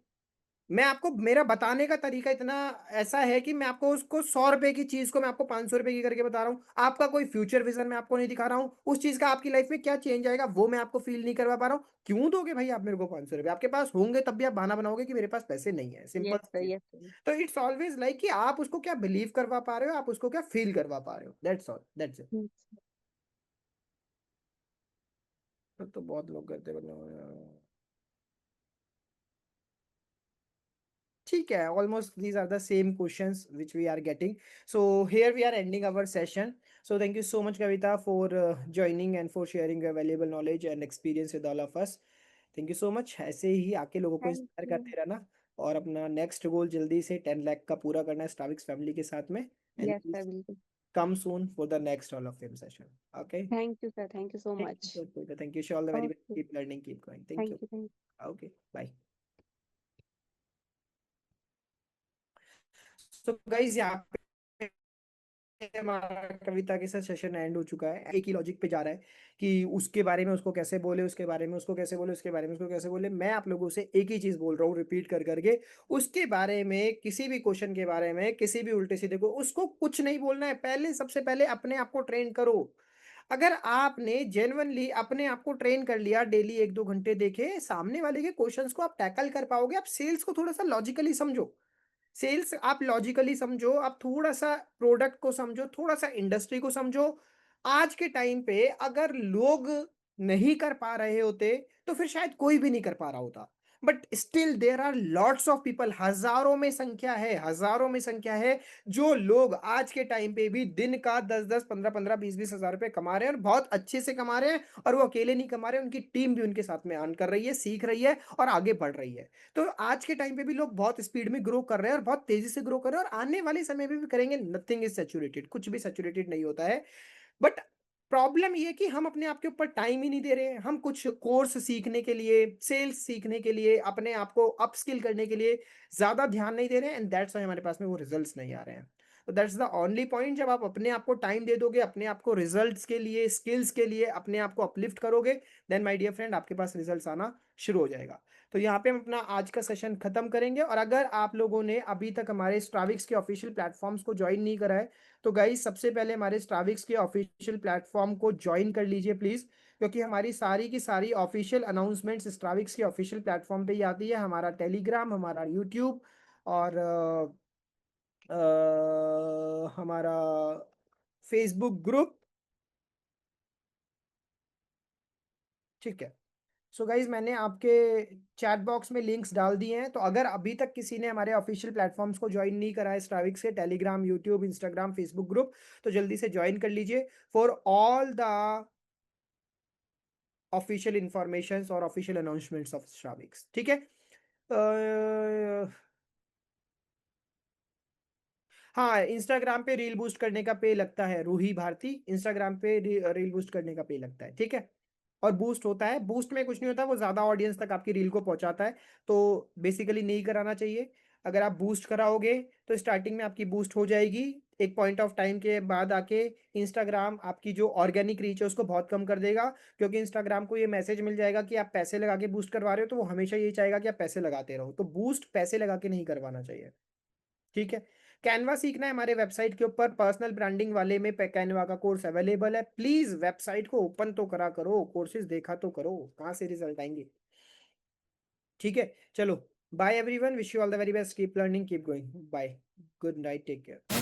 मैं आपको, मेरा बताने का तरीका इतना ऐसा है कि मैं आपको उसको 100 रुपए की चीज को मैं आपको 500 रुपए की करके बता रहा हूँ। आपका कोई फ्यूचर विजन मैं आपको नहीं दिखा रहा हूँ, उस चीज का आपकी लाइफ में क्या चेंज आएगा वो मैं आपको फील नहीं करवा पा रहा हूँ। क्यों दोगे भाई आप मेरे को 500 रुपए? आपके पास होंगे तब भी आप बहाना बनाओगे कि मेरे पास पैसे नहीं है, सिंपल यस सी सर। चीज। Yes sir. तो इट्स ऑलवेज लाइक कि आप उसको क्या बिलीव करवा पा रहे हो, आप उसको क्या फील करवा पा रहे हो, दैट्स ऑल, दैट्स इट। तो बहुत लोग करते हैं। ठीक है, almost these are the same questions which we are getting. So here we are ending our session. So thank you so much Kavita for joining and for sharing your valuable knowledge and experience with all of us. Thank you so much। ऐसे ही आके लोगों को thank inspire you. करते रहना, और अपना next गोल जल्दी से 10 लाख का पूरा करना है स्टाबिक्स फैमिली के साथ में। एंड यस सर, बिल्कुल। come soon for the next Hall of Fame session. Okay. Thank you sir, thank you so Thank you, much. sir. Thank you. Wish you all the very best. Okay, Keep learning, keep going. Thank you. Thank you. Okay. Bye. So guys, यहाँ पे हमारा कविता के साथ session and हो चुका है। एक ही logic पे जा रहा है कि उसके बारे में उसको कैसे बोले, उसके बारे में उसको कैसे बोले, उसके बारे में उसको कैसे बोले। मैं आप लोगों से एक ही चीज बोल रहा हूँ रिपीट कर करके, उसके बारे में, किसी भी क्वेश्चन के बारे में, किसी भी उल्टे सीधे को, उसको कुछ नहीं बोलना है। पहले, सबसे पहले अपने आप को ट्रेन करो। अगर आपने जेन्युइनली अपने आप को ट्रेन कर लिया, डेली 1-2 घंटे देखे, सामने वाले के क्वेश्चंस को आप टैकल कर पाओगे। आप सेल्स को थोड़ा सा लॉजिकली समझो। सेल्स आप लॉजिकली समझो, आप थोड़ा सा प्रोडक्ट को समझो, थोड़ा सा इंडस्ट्री को समझो। आज के टाइम पे अगर लोग नहीं कर पा रहे होते तो फिर शायद कोई भी नहीं कर पा रहा होता। But still there are lots of people, हजारों में संख्या है, हजारों में संख्या है, जो लोग आज के टाइम पे भी दिन का 10-10, 15-15, 20-20 हजार रुपए कमा रहे हैं, और बहुत अच्छे से कमा रहे हैं। और वो अकेले नहीं कमा रहे, उनकी टीम भी उनके साथ में अर्न कर रही है, सीख रही है और आगे बढ़ रही है। तो आज के टाइम पे भी लोग बहुत स्पीड में ग्रो कर रहे हैं और बहुत तेजी से ग्रो कर रहे हैं, और आने वाले समय में भी करेंगे। नथिंग इज सैचुरेटेड, कुछ भी सैचुरेटेड नहीं होता है। बट प्रॉब्लम ये कि हम अपने आप के ऊपर टाइम ही नहीं दे रहे हैं। हम कुछ कोर्स सीखने के लिए, सेल्स सीखने के लिए, अपने आप को अपस्किल करने के लिए ज्यादा ध्यान नहीं दे रहे हैं, एंड दैट्स व्हाई हमारे पास में वो रिजल्ट्स नहीं आ रहे हैं। तो दैट्स द ओनली पॉइंट। जब आप अपने आप को टाइम दे दोगे, अपने आप को रिजल्ट्स के लिए, स्किल्स के लिए अपने आप को अपलिफ्ट करोगे, देन माय डियर फ्रेंड आपके पास रिजल्ट्स आना शुरू हो जाएगा। तो यहाँ पे हम अपना आज का सेशन खत्म करेंगे। और अगर आप लोगों ने अभी तक हमारे स्ट्राविक्स के ऑफिशियल प्लेटफॉर्म्स को ज्वाइन नहीं करा है, तो गाइस सबसे पहले हमारे स्ट्राविक्स के ऑफिशियल प्लेटफॉर्म को ज्वाइन कर लीजिए प्लीज, क्योंकि हमारी सारी की सारी ऑफिशियल अनाउंसमेंट्स स्ट्राविक्स के ऑफिशियल प्लेटफॉर्म पे ही आती है। हमारा टेलीग्राम, हमारा यूट्यूब, और हमारा फेसबुक ग्रुप। ठीक है। सो गाइज, मैंने आपके चैट बॉक्स में लिंक्स डाल दिए हैं। तो अगर अभी तक किसी ने हमारे ऑफिशियल प्लेटफॉर्म्स को ज्वाइन नहीं करा है, स्ट्राविक्स के Telegram, YouTube, Instagram, Facebook group, तो जल्दी से ज्वाइन कर लीजिए for all the official information और ऑफिशियल अनाउंसमेंट्स ऑफ स्ट्राविक्स। ठीक है। हाँ, इंस्टाग्राम पे रील बूस्ट करने का पे लगता है, रूही भारती, इंस्टाग्राम पे रील बूस्ट करने का पे लगता है। ठीक है। और बूस्ट होता है, बूस्ट में कुछ नहीं होता, वो ज्यादा ऑडियंस तक आपकी रील को पहुंचाता है। तो बेसिकली नहीं कराना चाहिए। अगर आप बूस्ट कराओगे तो स्टार्टिंग में आपकी बूस्ट हो जाएगी, एक पॉइंट ऑफ टाइम के बाद आके इंस्टाग्राम आपकी जो ऑर्गेनिक रीच है उसको बहुत कम कर देगा। क्योंकि इंस्टाग्राम को ये मैसेज मिल जाएगा कि आप पैसे लगा के बूस्ट करवा रहे हो, तो वो हमेशा यही चाहेगा कि आप पैसे लगाते रहो। तो बूस्ट पैसे लगा के नहीं करवाना चाहिए। ठीक है। कैनवा सीखना है, हमारे वेबसाइट के ऊपर पर्सनल ब्रांडिंग वाले में कैनवा का कोर्स अवेलेबल है। प्लीज वेबसाइट को ओपन तो करा करो, कोर्सेज देखा तो करो, कहाँ से रिजल्ट आएंगे। ठीक है। चलो, bye everyone, wish you all the very best, keep learning, keep going, bye, good night, take care.